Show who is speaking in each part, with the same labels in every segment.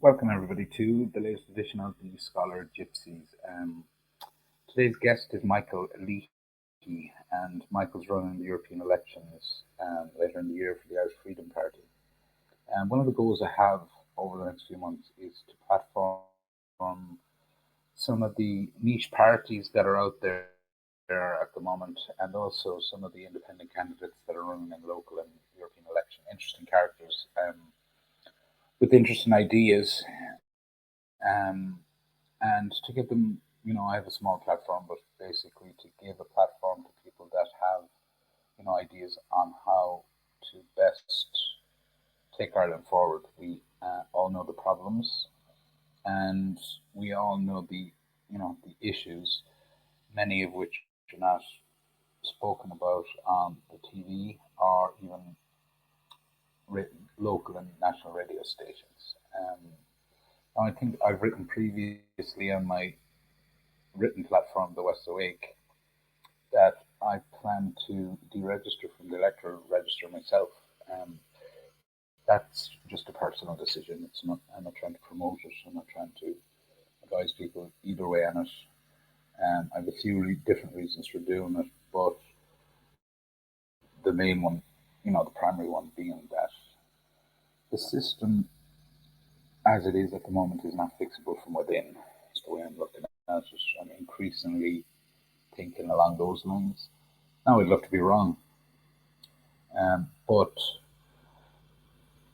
Speaker 1: Welcome everybody to the latest edition of the Scholar Gypsies. Today's guest is Michael Leahy, and Michael's running the European elections later in the year for the Irish Freedom Party. And one of the goals I have over the next few months is to platform some of the niche parties that are out there at the moment, and also some of the independent candidates that are running in local and European election. Interesting characters with interesting ideas. And to give them, I have a small platform, but basically to give a platform to people that have, ideas on how to best take Ireland forward. We all know the problems, and we all know the issues, many of which are not spoken about on the TV or even written local and national radio stations. I think I've written previously on my written platform, The West Awake, that I plan to deregister from the electoral register myself. That's just a personal decision. I'm not trying to promote it. I'm not trying to advise people either way on it. I have a few different reasons for doing it, but the main one, the primary one being that the system as it is at the moment is not fixable from within. That's the way I'm looking at it. I'm increasingly thinking along those lines. Now, I'd love to be wrong, but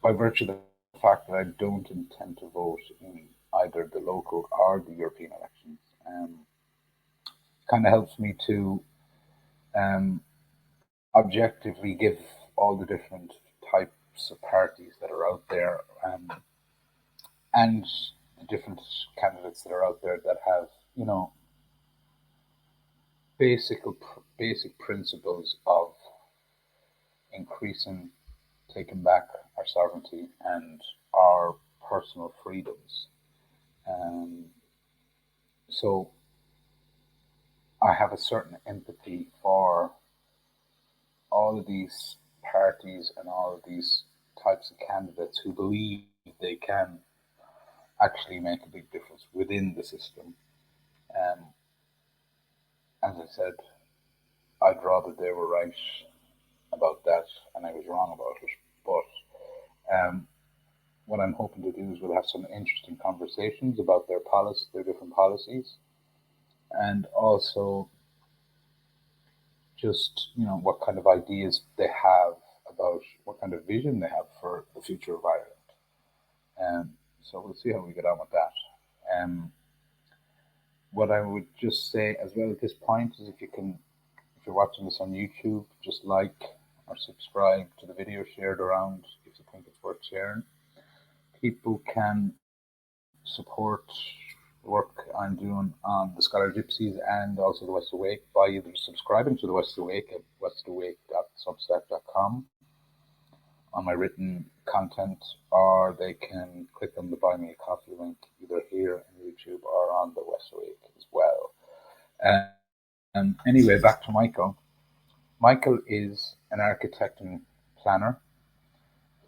Speaker 1: by virtue of the fact that I don't intend to vote in either the local or the European elections, it kind of helps me to objectively give all the different types of parties that are out there and the different candidates that are out there that have, basic principles of increasing, taking back our sovereignty and our personal freedoms. So I have a certain empathy for all of these parties and all of these types of candidates who believe they can actually make a big difference within the system. As I said, I'd rather they were right about that and I was wrong about it. But what I'm hoping to do is we'll have some interesting conversations about their different policies, and also just what kind of ideas they have about what kind of vision they have for the future of Ireland. So we'll see how we get on with that. What I would just say as well at this point is if you're watching this on YouTube, just like or subscribe to the video, share it around if you think it's worth sharing. People can support the work I'm doing on the Scholar Gypsies and also the West Awake by either subscribing to the West Awake at westawake.substack.com on my written content, or they can click on the Buy Me a Coffee link either here on YouTube or on the West Awake as well. Anyway, back to Michael. Michael is an architect and planner.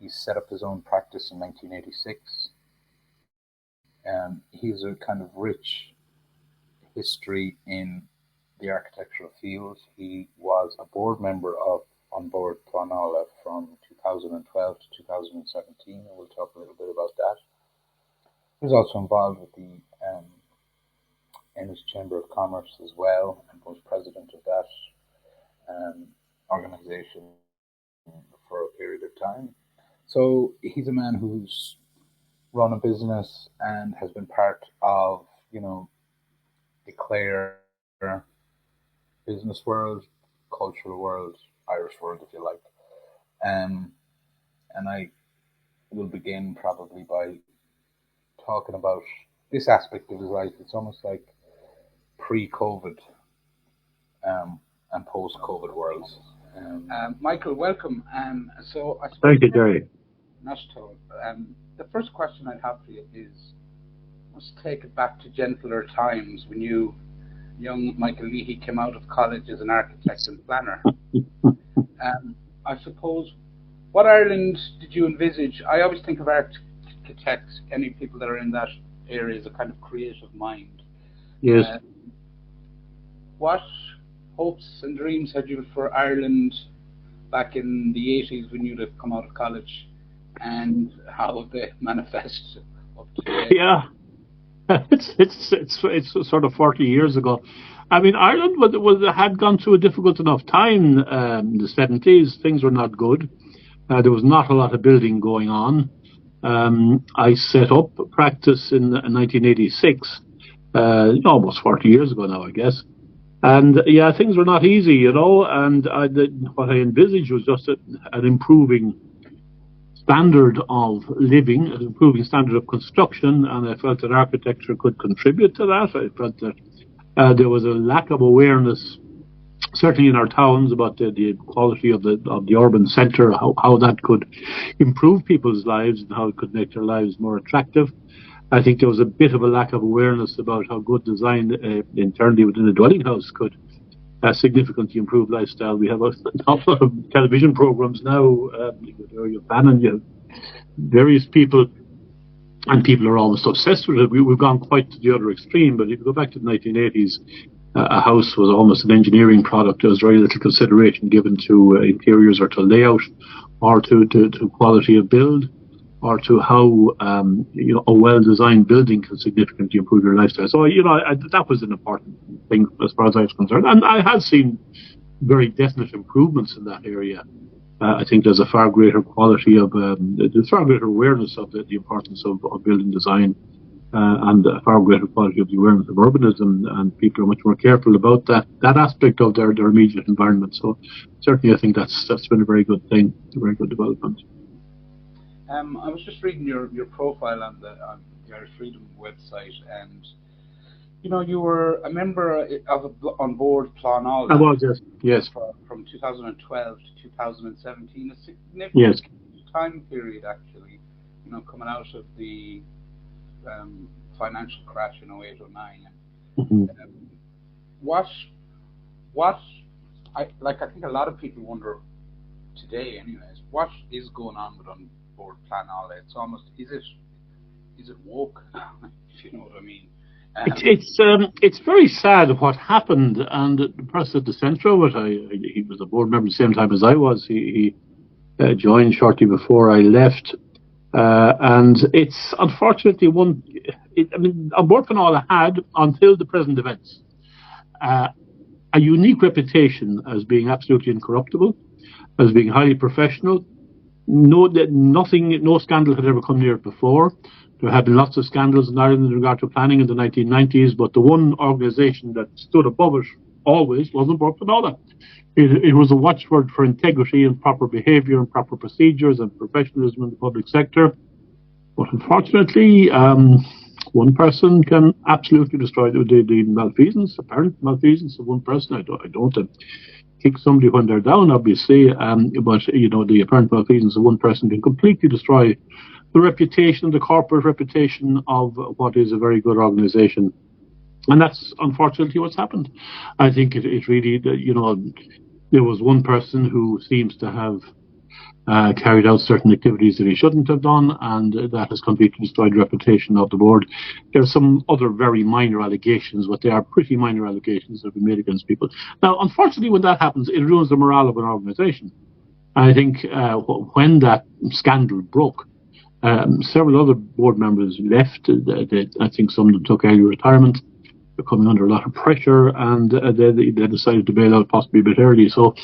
Speaker 1: He set up his own practice in 1986. He's a kind of rich history in the architectural field. He was a board member of On Board Planala from 2012 to 2017, and we'll talk a little bit about that. He was also involved with the Ennis Chamber of Commerce as well, and was president of that organization for a period of time. So he's a man who's run a business and has been part of, the Clare business world, cultural world, Irish world, if you like. And I will begin probably by talking about this aspect of his life. It's almost like pre-COVID and post-COVID worlds. Michael, welcome. So I suppose
Speaker 2: Thank you, Jerry.
Speaker 1: Not at all. The first question I'd have for you is, let's take it back to gentler times when young Michael Leahy came out of college as an architect and planner. I suppose, what Ireland did you envisage? I always think of architects, any people that are in that area, is a kind of creative mind.
Speaker 2: Yes.
Speaker 1: What hopes and dreams had you for Ireland back in the 80s when you'd have come out of college, and how have they manifested up to today?
Speaker 2: Yeah. It's sort of 40 years ago. I mean, Ireland had gone through a difficult enough time in the 70s. Things were not good. There was not a lot of building going on. I set up practice in 1986, almost 40 years ago now, I guess. And yeah, things were not easy, you know. And what I envisaged was just an improving standard of living, an improving standard of construction, and I felt that architecture could contribute to that. I felt that there was a lack of awareness, certainly in our towns, about the quality of the urban centre, how that could improve people's lives and how it could make their lives more attractive. I think there was a bit of a lack of awareness about how good design internally within a dwelling house could significantly improve lifestyle. We have a lot of television programs now. You have Bannon, you have various people, and people are almost obsessed with it. We've gone quite to the other extreme, but if you go back to the 1980s, a house was almost an engineering product. There was very little consideration given to interiors or to layout or to quality of build or to how a well-designed building can significantly improve your lifestyle. So that was an important thing as far as I was concerned, and I had seen very definite improvements in that area. I think there's a far greater quality of there's far greater awareness of the importance of building design, and a far greater quality of the awareness of urbanism, and people are much more careful about that aspect of their immediate environment. So certainly I think that's been a very good thing, a very good development.
Speaker 1: I was just reading your profile on the Irish Freedom website, and you were a member of on board Clonal.
Speaker 2: I was, yes.
Speaker 1: From 2012 to 2017, a significant
Speaker 2: yes.
Speaker 1: time period, actually. Coming out of the financial crash in 08-09.
Speaker 2: Mm-hmm.
Speaker 1: I think a lot of people wonder today, anyways, what is going on with on board Clonal? It's almost, is it woke? If you know what I mean.
Speaker 2: It's very sad what happened, and the person at the centre of it, he was a board member at the same time as I was. He joined shortly before I left, and it's unfortunately on board Clonal had, until the present events, a unique reputation as being absolutely incorruptible, as being highly professional. No scandal had ever come near it before. There had been lots of scandals in Ireland in regard to planning in the 1990s, but the one organisation that stood above it always was on board Clonal. It was a watchword for integrity and proper behaviour and proper procedures and professionalism in the public sector. But unfortunately, one person can absolutely destroy the malfeasance, apparent malfeasance of one person. I don't kick somebody when they're down, obviously, but the apparent malfeasance of one person can completely destroy the reputation, the corporate reputation of what is a very good organisation. And that's unfortunately what's happened. I think it really, there was one person who seems to have carried out certain activities that he shouldn't have done, and that has completely destroyed the reputation of the board. There are some other very minor allegations, but they are pretty minor allegations that have been made against people. Now, unfortunately, when that happens, it ruins the morale of an organisation. I think when that scandal broke, several other board members left. I think some of them took early retirement. They're coming under a lot of pressure, and they decided to bail out possibly a bit early. So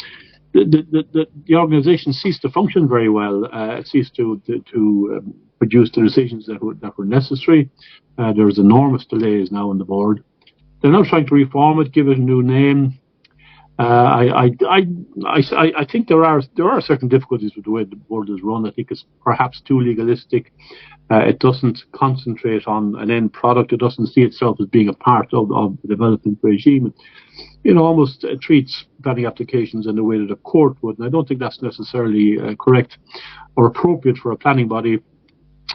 Speaker 2: the organisation ceased to function very well. It ceased to produce the decisions that were necessary. There was enormous delays now on the board. They're now trying to reform it, give it a new name. I think there are certain difficulties with the way the board is run. I think it's perhaps too legalistic. It doesn't concentrate on an end product. It doesn't see itself as being a part of the development regime. It almost treats planning applications in the way that a court would, and I don't think that's necessarily correct or appropriate for a planning body.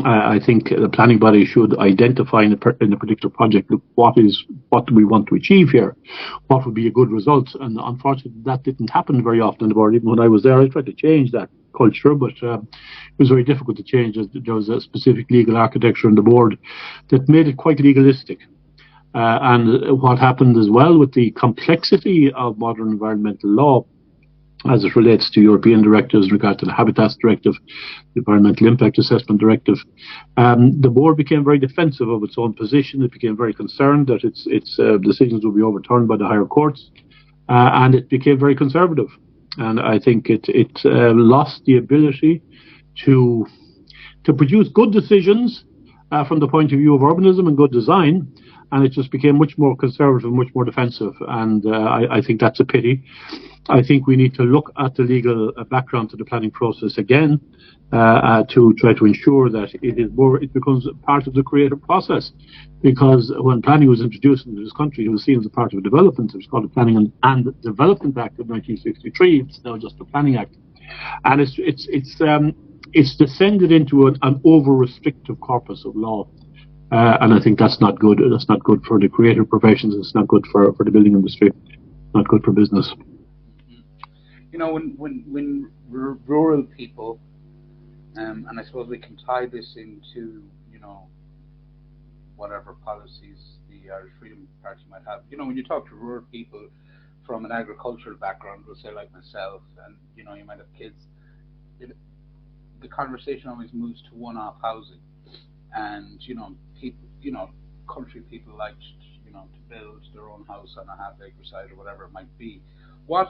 Speaker 2: I think the planning body should identify in a particular project what do we want to achieve here, what would be a good result, and unfortunately that didn't happen very often on the board. Even when I was there, I tried to change that culture, but was very difficult to change. There was a specific legal architecture on the board that made it quite legalistic. And what happened as well with the complexity of modern environmental law as it relates to European directives in regard to the Habitats Directive, the Environmental Impact Assessment Directive, the board became very defensive of its own position. It became very concerned that its decisions would be overturned by the higher courts, and it became very conservative. And I think it lost the ability to produce good decisions from the point of view of urbanism and good design, and it just became much more conservative, much more defensive, and I think that's a pity. I think we need to look at the legal background to the planning process again to try to ensure that it becomes part of the creative process. Because when planning was introduced into this country, it was seen as a part of a development. It was called the Planning and Development Act of 1963. It's now just the Planning Act, and it's descended into an over-restrictive corpus of law. And I think that's not good. That's not good for the creative professions. It's not good for the building industry. Not good for business.
Speaker 1: You know, when rural people, and I suppose we can tie this into, you know, whatever policies the Irish Freedom Party might have. You know, when you talk to rural people from an agricultural background, we'll say like myself, and you know, you might have kids. The conversation always moves to one-off housing, and you know, people, you know, country people like, you know, to build their own house on a half-acre site or whatever it might be. What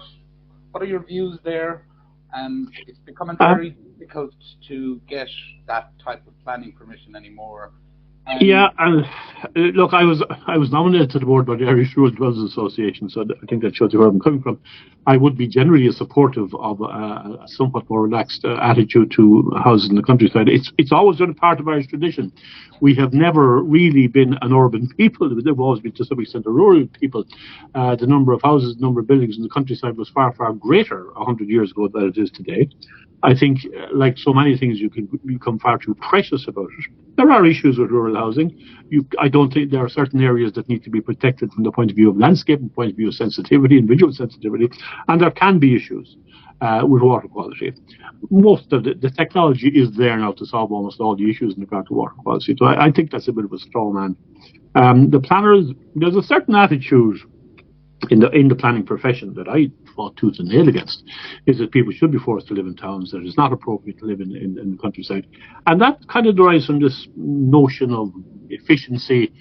Speaker 1: are your views there? It's becoming very difficult to get that type of planning permission anymore.
Speaker 2: Yeah, and look, I was nominated to the board by the Irish Rural Dwellers Association, so I think that shows you where I'm coming from. I would be generally supportive of a somewhat more relaxed attitude to houses in the countryside. It's always been a part of Irish tradition. We have never really been an urban people. We've always been to some extent a rural people. The number of houses, the number of buildings in the countryside was far, far greater 100 years ago than it is today. I think, like so many things, you can become far too precious about it. There are issues with rural housing. I don't think there are certain areas that need to be protected from the point of view of landscape, from the point of view of sensitivity and visual sensitivity, and there can be issues with water quality. Most of the technology is there now to solve almost all the issues in regard to water quality. So I think that's a bit of a straw man. The planners, there's a certain attitude in the planning profession that I fought tooth and nail against, is that people should be forced to live in towns, that it's not appropriate to live in the countryside. And that kind of derives from this notion of efficiency.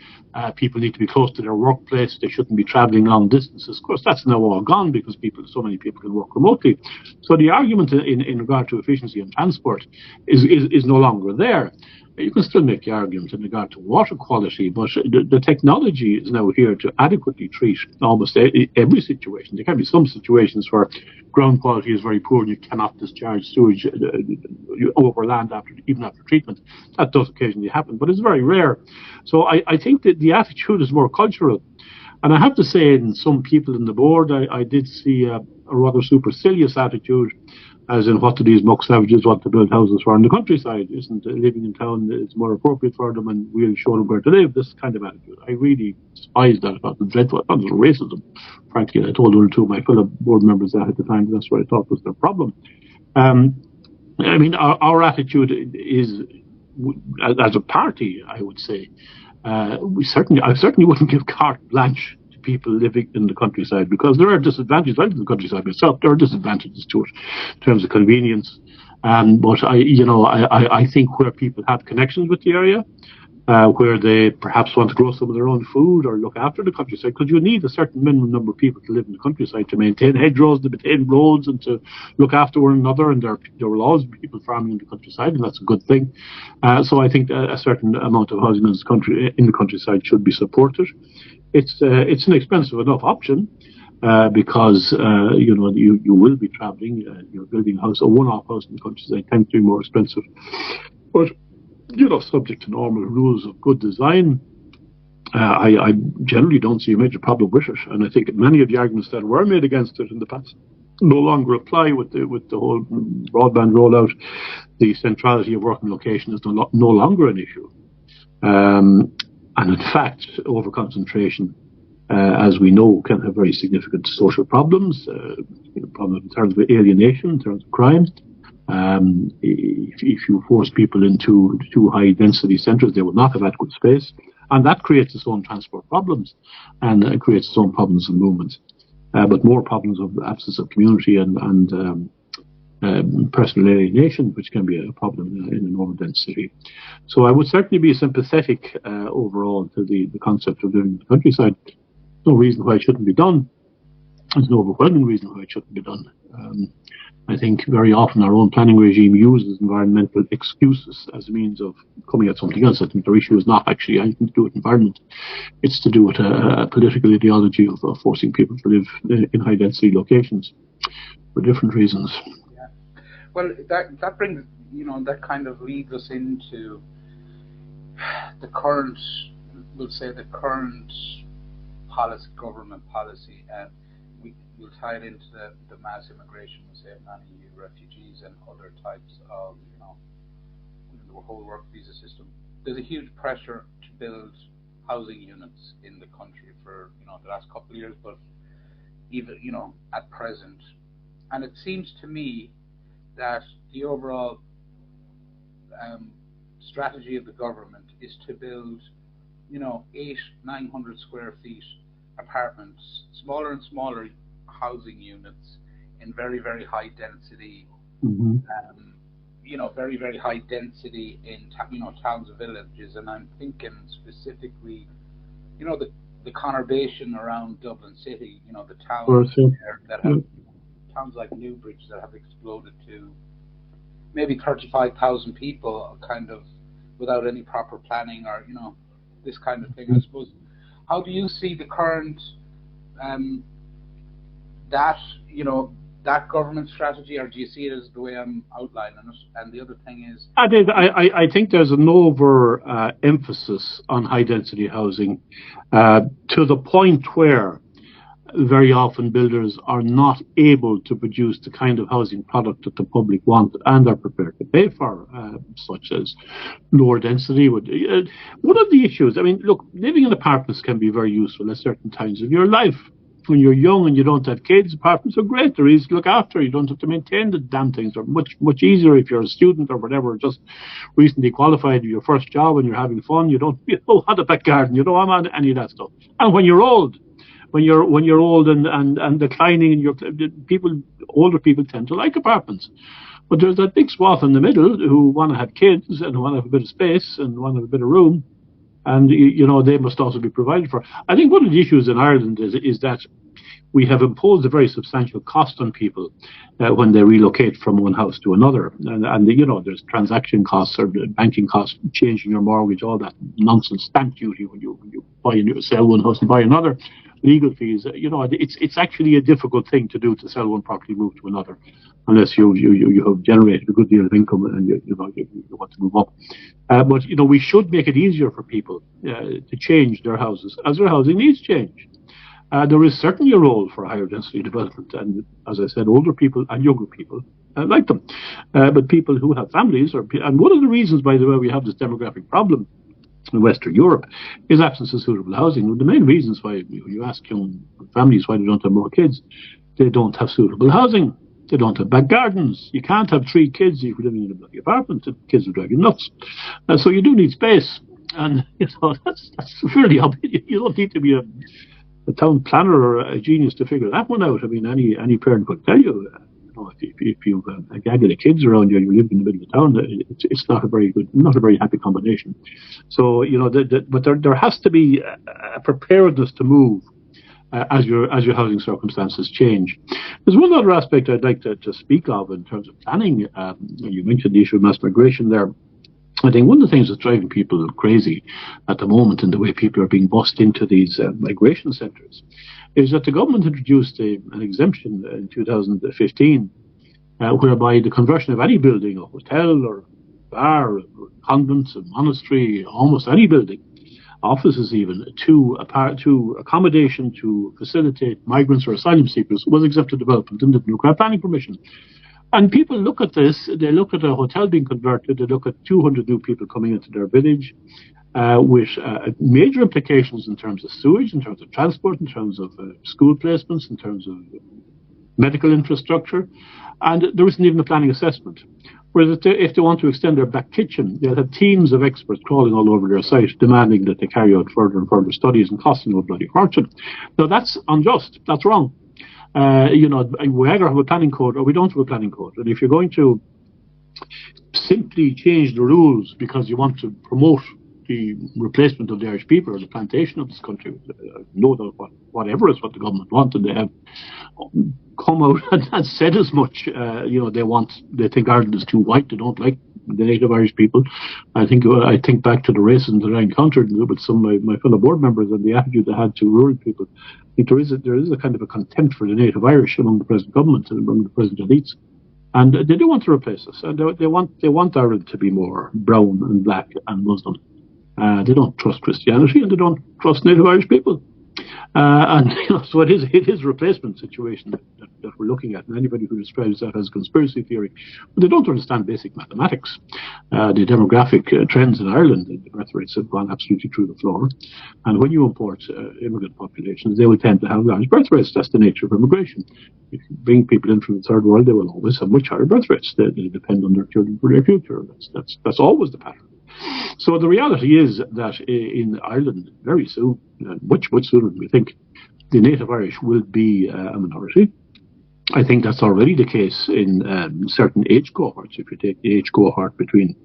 Speaker 2: People need to be close to their workplace. They shouldn't be travelling long distances. Of course, that's now all gone because so many people can work remotely. So the argument in regard to efficiency and transport is no longer there. You can still make the argument in regard to water quality, but the technology is now here to adequately treat almost every situation. There can be some situations where ground quality is very poor and you cannot discharge sewage over land even after treatment. That does occasionally happen, but it's very rare. So I think that the attitude is more cultural. And I have to say, in some people in the board, I did see a rather supercilious attitude, as in, what do these muck savages want to build houses for in the countryside? Isn't living in town is more appropriate for them, and we'll show them where to live? This kind of attitude, I really despise that. I thought it was dreadful. I thought it was racism, frankly. I told one or two of my fellow board members that at the time. That's what I thought was their problem. I mean, our attitude is, as a party, I would say, I certainly wouldn't give carte blanche people living in the countryside, because there are disadvantages. I live in the countryside myself. There are disadvantages to it in terms of convenience. But I think where people have connections with the area, where they perhaps want to grow some of their own food or look after the countryside, because you need a certain minimum number of people to live in the countryside to maintain hedgerows, to maintain roads, and to look after one another. And there will always be people farming in the countryside, and that's a good thing. So I think a certain amount of housing in the countryside should be supported. It's an expensive enough option because you will be travelling. You're building a one-off house in the countryside tends to be more expensive, but subject to normal rules of good design, I generally don't see a major problem with it. And I think many of the arguments that were made against it in the past no longer apply with the whole broadband rollout. The centrality of working location is no longer an issue. And in fact, overconcentration, as we know, can have very significant social problems, problems in terms of alienation, in terms of crime. If you force people into too high density centres, they will not have adequate space, and that creates its own transport problems, and it creates its own problems of movement, but more problems of absence of community and personal alienation, which can be a problem in an overdense city. So I would certainly be sympathetic overall to the concept of living in the countryside. No reason why it shouldn't be done. There's no overwhelming reason why it shouldn't be done. I think very often our own planning regime uses environmental excuses as a means of coming at something else. I think their issue is not actually anything to do with environment. It's to do with a political ideology of forcing people to live in high density locations for different reasons.
Speaker 1: Yeah. Well, that brings, that kind of leads us into the current, we'll say the current government policy, and we'll tie it into the mass immigration, we'll say, of non-EU refugees and other types of, the whole work visa system. There's a huge pressure to build housing units in the country for, the last couple of years, but even, at present. And it seems to me that the overall strategy of the government is to build, 900 square feet apartments, smaller and smaller housing units in very, very high density, very, very high density in, towns and villages. And I'm thinking specifically, the conurbation around Dublin City, the towns there that have, towns like Newbridge that have exploded to maybe 35,000 people, kind of without any proper planning or, this kind of thing. I suppose, how do you see the current, that government strategy, or do you see it as the way I'm outlining it? And the other thing is,
Speaker 2: I think there's an over emphasis on high density housing to the point where very often builders are not able to produce the kind of housing product that the public want and are prepared to pay for, such as lower density. One of the issues, look, living in apartments can be very useful at certain times of your life. When you're young and you don't have kids, apartments are great. They're easy to look after. You don't have to maintain the damn things. They're much easier if you're a student or whatever, just recently qualified, your first job and you're having fun. You don't want a back garden. You don't want any of that stuff. And when you're old, when you're old and declining, and older people tend to like apartments. But there's that big swath in the middle who want to have kids and who want to have a bit of space and want to have a bit of room. And, they must also be provided for. I think one of the issues in Ireland is that we have imposed a very substantial cost on people when they relocate from one house to another. And there's transaction costs or banking costs, changing your mortgage, all that nonsense, stamp duty when you buy and sell one house and buy another, legal fees. It's actually a difficult thing to do, to sell one property, move to another, unless you have generated a good deal of income and you want to move up. But we should make it easier for people to change their houses as their housing needs change. There is certainly a role for higher density development, and as I said, older people and younger people like them. But people who have families, and one of the reasons, by the way, we have this demographic problem in Western Europe is absence of suitable housing. The main reasons why you ask young families why they don't have more kids, they don't have suitable housing. They don't have back gardens. You can't have 3 kids if you're living in a bloody apartment. The kids will drive you nuts. So you do need space, and that's fairly obvious. You don't need to be a town planner or a genius to figure that one out. Any parent could tell you. If you've a gaggle of kids around you and you live in the middle of town, it's not a very happy combination. So but there has to be a preparedness to move as your housing circumstances change. There's one other aspect I'd like to speak of in terms of planning. You mentioned the issue of mass migration there. I think one of the things that's driving people crazy at the moment in the way people are being bussed into these migration centres is that the government introduced an exemption in 2015 whereby the conversion of any building, a hotel or a bar, a convent, a monastery, almost any building, offices even, to accommodation to facilitate migrants or asylum seekers was exempt of development and didn't require planning permission. And people look at this, they look at a hotel being converted, they look at 200 new people coming into their village with major implications in terms of sewage, in terms of transport, in terms of school placements, in terms of medical infrastructure, and there isn't even a planning assessment. Whereas if they want to extend their back kitchen, they'll have teams of experts crawling all over their site, demanding that they carry out further and further studies and costing them a bloody fortune. Now, that's unjust. That's wrong. We either have a planning code or we don't have a planning code. And if you're going to simply change the rules because you want to promote the replacement of the Irish people or the plantation of this country, no doubt whatever is what the government wanted, they have come out and said as much. They think Ireland is too white. They don't like the native Irish people. I think back to the racism that I encountered with some of my fellow board members and the attitude they had to rural people. I think there is a kind of a contempt for the native Irish among the present government and among the present elites. And they do want to replace us. And they want Ireland to be more brown and black and Muslim. They don't trust Christianity and they don't trust native Irish people. So it is a replacement situation that we're looking at. And anybody who describes that as conspiracy theory, but they don't understand basic mathematics. The demographic trends in Ireland, the birth rates have gone absolutely through the floor. And when you import immigrant populations, they will tend to have large birth rates. That's the nature of immigration. If you bring people in from the third world, they will always have much higher birth rates. They depend on their children for their future. That's always the pattern. So the reality is that in Ireland, very soon, much sooner than we think, the native Irish will be a minority. I think that's already the case in certain age cohorts. If you take the age cohort between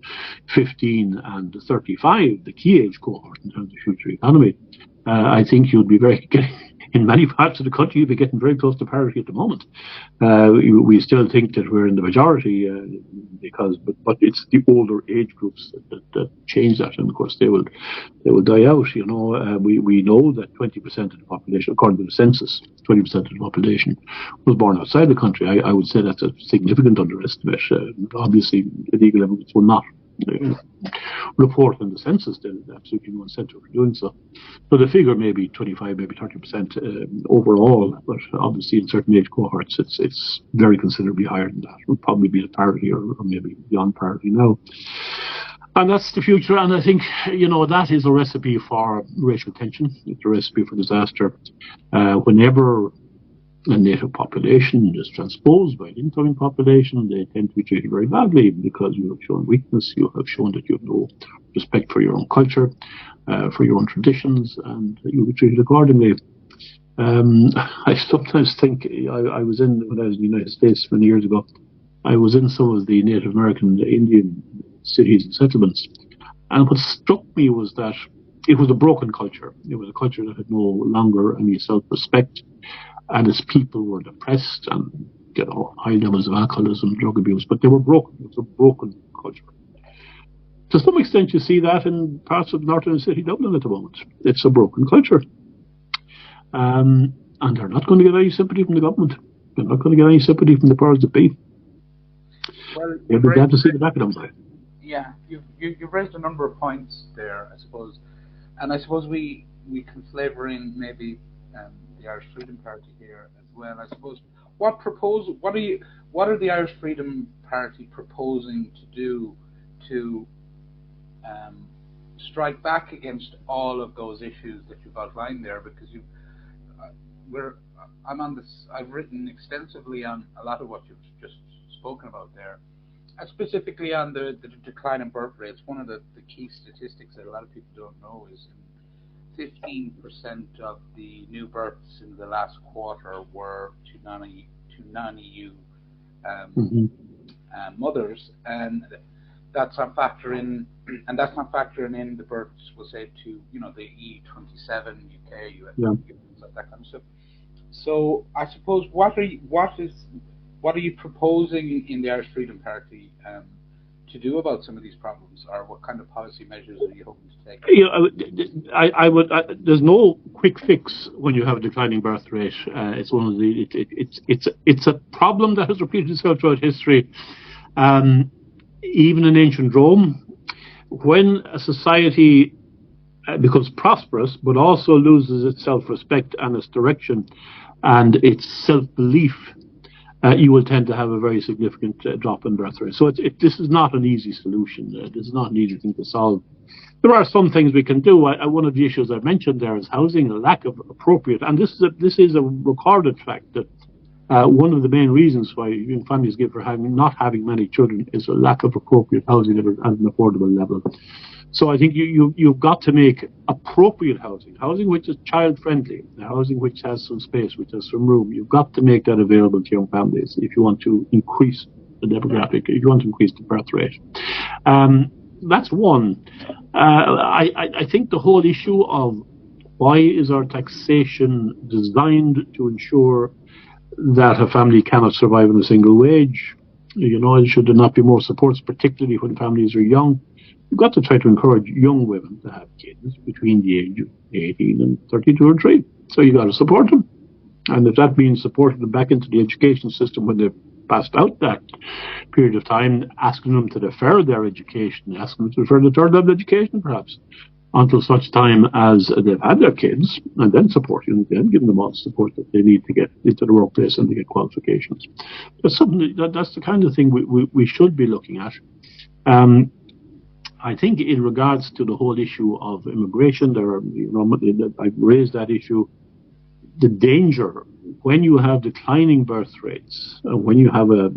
Speaker 2: 15 and 35, the key age cohort in terms of future economy, I think you'd be in many parts of the country, you'd be getting very close to parity at the moment. We still think that we're in the majority, but it's the older age groups that change that, and of course they will die out. We know that 20% of the population, according to the census, 20% of the population was born outside the country. I would say that's a significant underestimate. Obviously, illegal immigrants will not report in the census. There's absolutely no incentive for doing so. So the figure may be 25, maybe 30% overall, but obviously in certain age cohorts, it's very considerably higher than that. It would probably be at parity or maybe beyond parity now. And that's the future. And I think, that is a recipe for racial tension. It's a recipe for disaster. Whenever a native population is transposed by an incoming population, they tend to be treated very badly because you have shown weakness, you have shown that you have no respect for your own culture, for your own traditions, and you'll be treated accordingly. I sometimes think, when I was in the United States many years ago, I was in some of the Native American Indian cities and settlements, and what struck me was that it was a broken culture. It was a culture that had no longer any self-respect, and its people were depressed and high levels of alcoholism, drug abuse, but they were broken. It was a broken culture. To some extent, you see that in parts of northern city Dublin at the moment. It's a broken culture. And they're not going to get any sympathy from the government. They're not going to get any sympathy from the powers that be.
Speaker 1: Well,
Speaker 2: they'll be glad to see the back of them.
Speaker 1: Yeah, you've raised a number of points there, I suppose. And I suppose we can flavour in maybe the Irish Freedom Party here as well. I suppose what are the Irish Freedom Party proposing to do to strike back against all of those issues that you've outlined there? Because I've written extensively on a lot of what you've just spoken about there, and specifically on the decline in birth rates. One of the key statistics that a lot of people don't know is 15% of the new births in the last quarter were to non-EU mothers, and that's not factoring in the births, we'll say, to the EU27, UK, US, that kind of stuff. So I suppose what are you proposing in the Irish Freedom Party to do about some of these problems, or what kind of policy measures are you hoping to take?
Speaker 2: There's no quick fix when you have a declining birth rate. It's one of it's a problem that has repeated itself throughout history. Even in ancient Rome, when a society becomes prosperous, but also loses its self-respect and its direction and its self-belief, you will tend to have a very significant drop in birth rate. So this is not an easy solution. This is not an easy thing to solve. There are some things we can do. One of the issues I mentioned there is housing, a lack of appropriate, and this is a recorded fact that One of the main reasons why young families give for not having many children is a lack of appropriate housing at an affordable level. So I think you've got to make appropriate housing which is child-friendly, housing which has some space, which has some room. You've got to make that available to young families if you want to increase the demographic, if you want to increase the birth rate. That's one. I think the whole issue of why is our taxation designed to ensure that a family cannot survive on a single wage? Should there not be more supports, particularly when families are young? You've got to try to encourage young women to have kids between the age of 18 and 32 or 3. So you've got to support them. And if that means supporting them back into the education system when they've passed out that period of time, asking them to defer their education, asking them to defer the third level education perhaps, until such time as they've had their kids, and then supporting them again, giving them all the support that they need to get into the workplace and to get qualifications. That's the kind of thing we should be looking at. I think in regards to the whole issue of immigration, I've raised that issue. The danger when you have declining birth rates, when you have a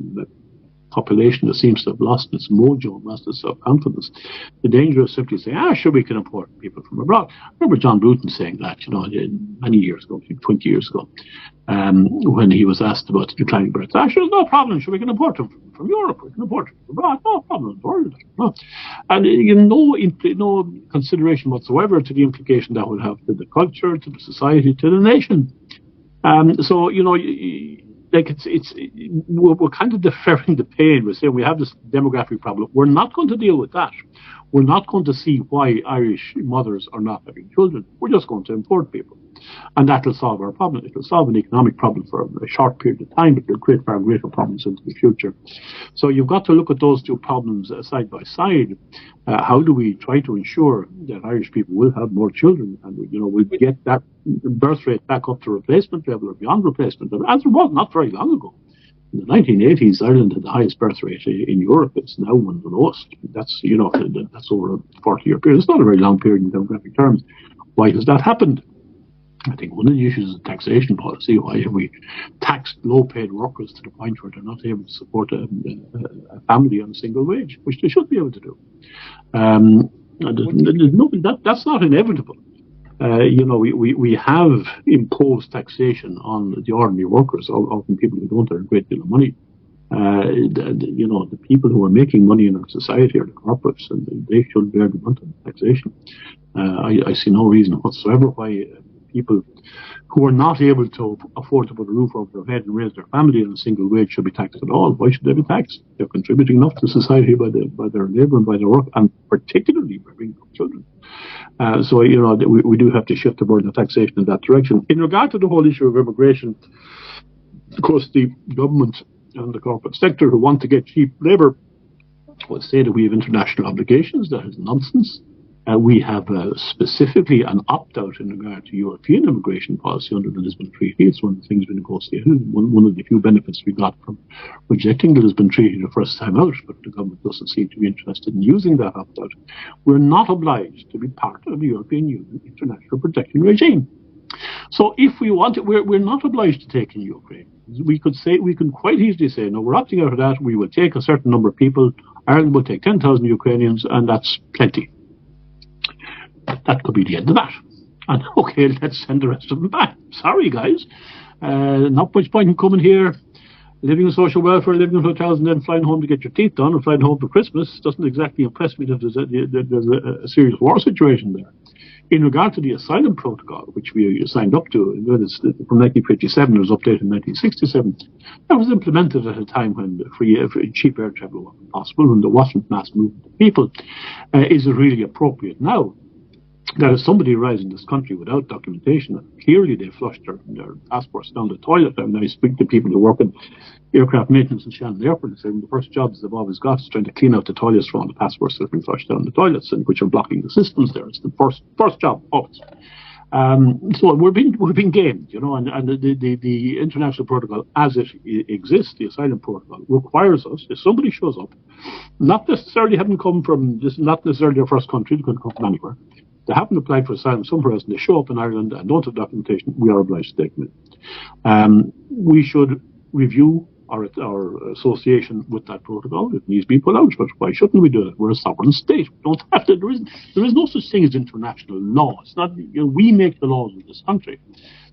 Speaker 2: population that seems to have lost its mojo, lost its self-confidence, the danger of simply saying, sure, we can import people from abroad. I remember John Bruton saying that, many years ago, 20 years ago, when he was asked about the declining birth. Sure, no problem, sure, we can import them from Europe, we can import them from abroad, no problem. No. And no consideration whatsoever to the implication that would have to the culture, to the society, to the nation. We're kind of deferring the pain. We're saying we have this demographic problem. We're not going to deal with that. We're not going to see why Irish mothers are not having children. We're just going to import people. And that will solve our problem. It will solve an economic problem for a short period of time, but it will create far greater problems into the future. So you've got to look at those two problems side by side. How do we try to ensure that Irish people will have more children and we'll get that birth rate back up to replacement level or beyond replacement level, as it was not very long ago. In the 1980s, Ireland had the highest birth rate in Europe. It's now one of the lowest. That's over a 40-year period. It's not a very long period in demographic terms. Why has that happened? I think one of the issues is taxation policy. Why have we taxed low-paid workers to the point where they're not able to support a family on a single wage, which they should be able to do? That's not inevitable. We have imposed taxation on the ordinary workers, often people who don't earn a great deal of money. The people who are making money in our society are the corporates, and they should bear the brunt of taxation. I see no reason whatsoever why people who are not able to afford to put a roof over their head and raise their family on a single wage should be taxed at all. Why should they be taxed? They're contributing enough to society by their labour and by their work, and particularly by bringing up children. We do have to shift the burden of taxation in that direction. In regard to the whole issue of immigration, of course, the government and the corporate sector who want to get cheap labour will say that we have international obligations. That is nonsense. We have specifically an opt-out in regard to European immigration policy under the Lisbon Treaty. It's one of the things we negotiated. One of the few benefits we got from rejecting the Lisbon Treaty the first time out, but the government doesn't seem to be interested in using that opt-out. We're not obliged to be part of the European Union international protection regime. So if we want it, we're not obliged to take in Ukraine. We can quite easily say, no, we're opting out of that. We will take a certain number of people. Ireland will take 10,000 Ukrainians, and that's plenty. That could be the end of that. And okay, let's send the rest of them back. Sorry, guys. Not much point in coming here, living on social welfare, living in hotels, and then flying home to get your teeth done or flying home for Christmas. Doesn't exactly impress me that there's a serious war situation there. In regard to the asylum protocol, which we signed up to, from 1957, it was updated in 1967, that was implemented at a time when cheap air travel wasn't possible, when there wasn't mass movement of people. Is it really appropriate now that if somebody arrives in this country without documentation, and clearly they flushed their passports down the toilet? I mean, I speak to people who work in aircraft maintenance in Shannon Airport and say the first jobs they've always got is trying to clean out the toilets from all the passports that have been flushed down the toilets, and which are blocking the systems there. It's the first job always. So we're being gamed, and the international protocol as it exists, the asylum protocol, requires us, if somebody shows up, not necessarily having come from, this is not necessarily their first country, they could come from anywhere. They haven't applied for asylum somewhere else and they show up in Ireland and don't have documentation, we are obliged to take them in. We should review our association with that protocol. It needs to be put out, but why shouldn't we do it? We're a sovereign state. We don't have to. There is no such thing as international law. It's not, we make the laws of this country.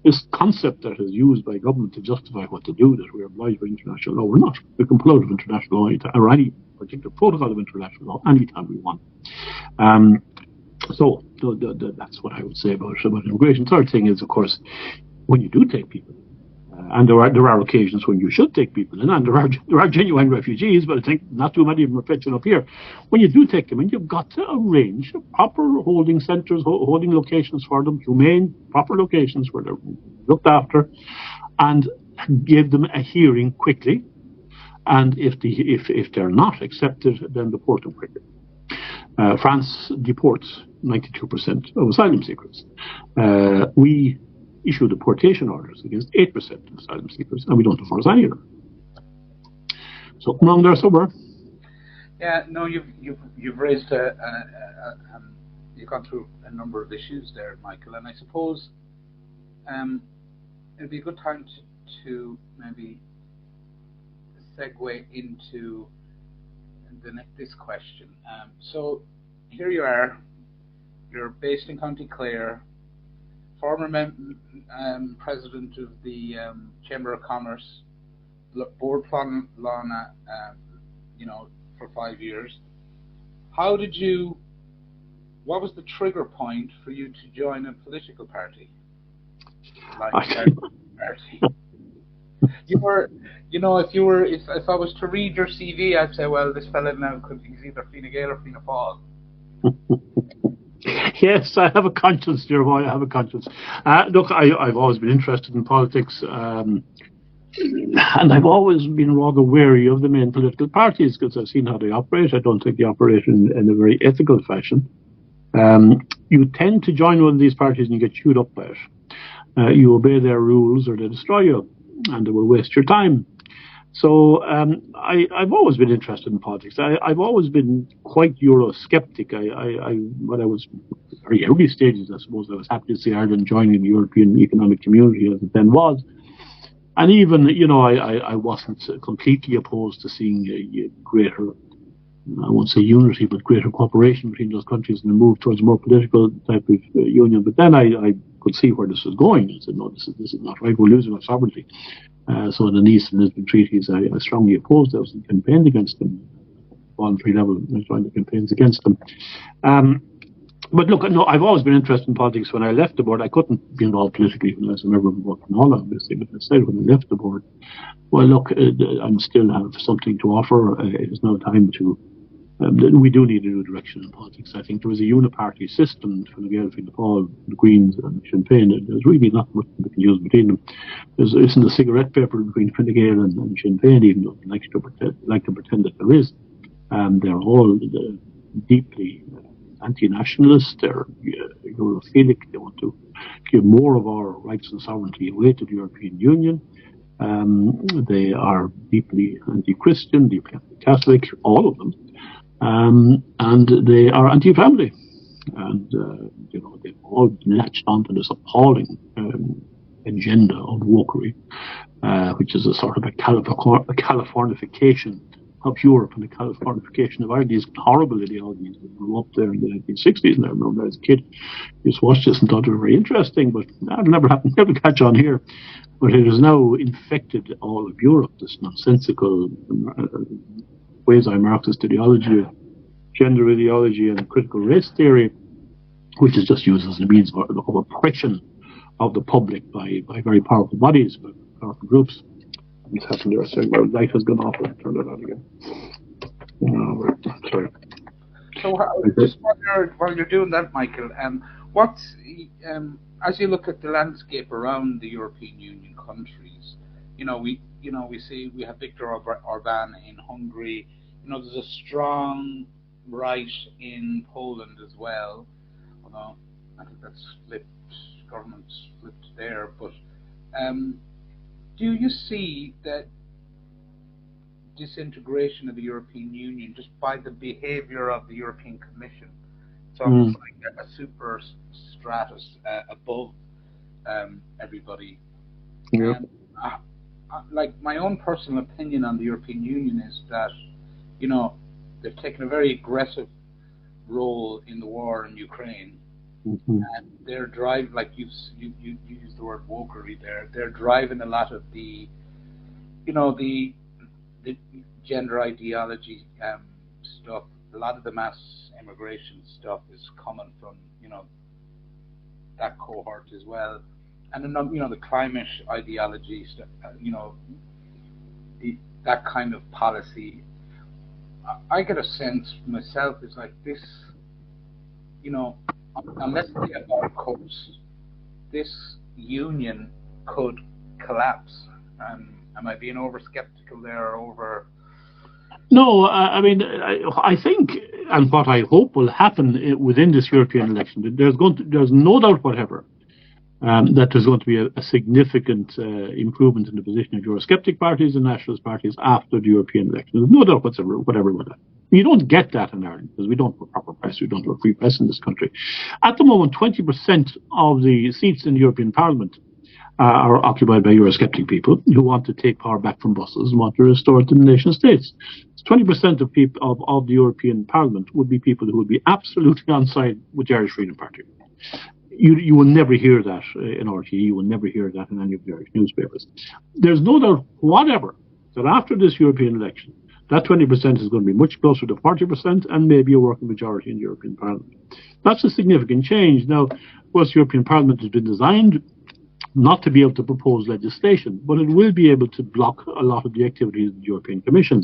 Speaker 2: This concept that is used by government to justify what to do, that we're obliged by international law, we're not. We can pull out of international law or any particular protocol of international law anytime we want. So that's what I would say about immigration. Third thing is, of course, when you do take people, and there are occasions when you should take people in, and there are genuine refugees, but I think not too many of them are fetching up here. When you do take them in, you've got to arrange proper holding centres, holding locations for them, humane, proper locations where they're looked after, and give them a hearing quickly. And if they're not accepted, then deport them quickly. France deports 92% of asylum seekers. We issue deportation orders against 8% of asylum seekers, and we don't enforce any of them. So wrong there somewhere.
Speaker 1: Yeah, no, you've raised you've gone through a number of issues there, Michael, and I suppose it'd be a good time to maybe segue into this question. So here you are, you're based in County Clare, former president of the Chamber of Commerce, board Lana, for 5 years. What was the trigger point for you to join a political party? If I was to read your CV, I'd say, well, this fella now he's either Fine Gael or Fianna Fáil.
Speaker 2: Yes, I have a conscience, dear boy. I have a conscience. Look, I've always been interested in politics, and I've always been rather wary of the main political parties because I've seen how they operate. I don't think they operate in a very ethical fashion. You tend to join one of these parties and you get chewed up by it. You obey their rules or they destroy you, and they will waste your time. So I've always been interested in politics. I've always been quite Eurosceptic. When I was very early stages, I suppose I was happy to see Ireland joining the European Economic Community as it then was. And even, I wasn't completely opposed to seeing a greater, I won't say unity, but greater cooperation between those countries and a move towards a more political type of union. But then I could see where this was going. I said, no, this is not right. We're losing our sovereignty. So in the Nice and Lisbon treaties, I strongly opposed those and campaigned against them. Voluntary level, I joined the campaigns against them. But look, no, I've always been interested in politics. When I left the board, I couldn't be involved politically unless I was a member of the board from Holland, obviously. But I said when I left the board, well, look, I still have something to offer. It is now time to. We do need a new direction in politics. I think there was a uniparty system for the Gael, Fianna Fáil, the Greens, and Sinn Féin. There's really not much we can use between them. There isn't a cigarette paper between Fine Gael and Sinn Féin, even though they like to pretend that there is. They're all deeply anti-nationalist. They're Europhilic. They want to give more of our rights and sovereignty away to the European Union. They are deeply anti-Christian, deeply anti-Catholic, all of them. And they are anti-family, and they've all latched onto this appalling agenda of wokery, which is a sort of a Californification of Europe and a Californification of Ireland. These horrible ideologies that grew up there in the 1960s, and I remember as a kid, I used to watch this and thought it was very interesting, but that never happened, never catch on here. But it has now infected all of Europe, this nonsensical quasi-Marxist ideology of gender ideology and critical race theory, which is just used as a means of oppression of the public by very powerful bodies, by powerful groups. What's happened there? Sorry, my light has gone off. I'll turn it on again. Sorry.
Speaker 1: So just while you're doing that, Michael, what's as you look at the landscape around the European Union countries, we see we have Viktor Orban in Hungary. There's a strong right in Poland as well. Although I think that's government's flipped there. But do you see that disintegration of the European Union just by the behaviour of the European Commission? It's almost like a super stratus above everybody.
Speaker 2: Yeah.
Speaker 1: like my own personal opinion on the European Union is that, you know, they've taken a very aggressive role in the war in Ukraine, and they're driving, like you used the word wokery there. They're driving a lot of the, you know, the gender ideology stuff. A lot of the mass immigration stuff is coming from, you know, that cohort as well, and then, you know, the climate ideology stuff. You know, that kind of policy. I get a sense myself is like this, you know, unless they get more course, this union could collapse. Am I being over skeptical there, or over?
Speaker 2: No, I mean, I think, and what I hope will happen within this European election, there's no doubt whatever that there's going to be a significant improvement in the position of Eurosceptic parties and nationalist parties after the European election. There's no doubt whatever about that. You don't get that in Ireland because we don't have a proper press, we don't have a free press in this country. At the moment, 20% of the seats in the European Parliament are occupied by Eurosceptic people who want to take power back from Brussels and want to restore it to the nation states. 20% of people of the European Parliament would be people who would be absolutely on side with the Irish Freedom Party. You will never hear that in RTE, you will never hear that in any of the Irish newspapers. There's no doubt whatever that after this European election, that 20% is going to be much closer to 40% and maybe a working majority in the European Parliament. That's a significant change. Now, of course, the European Parliament has been designed not to be able to propose legislation, but it will be able to block a lot of the activities of the European Commission.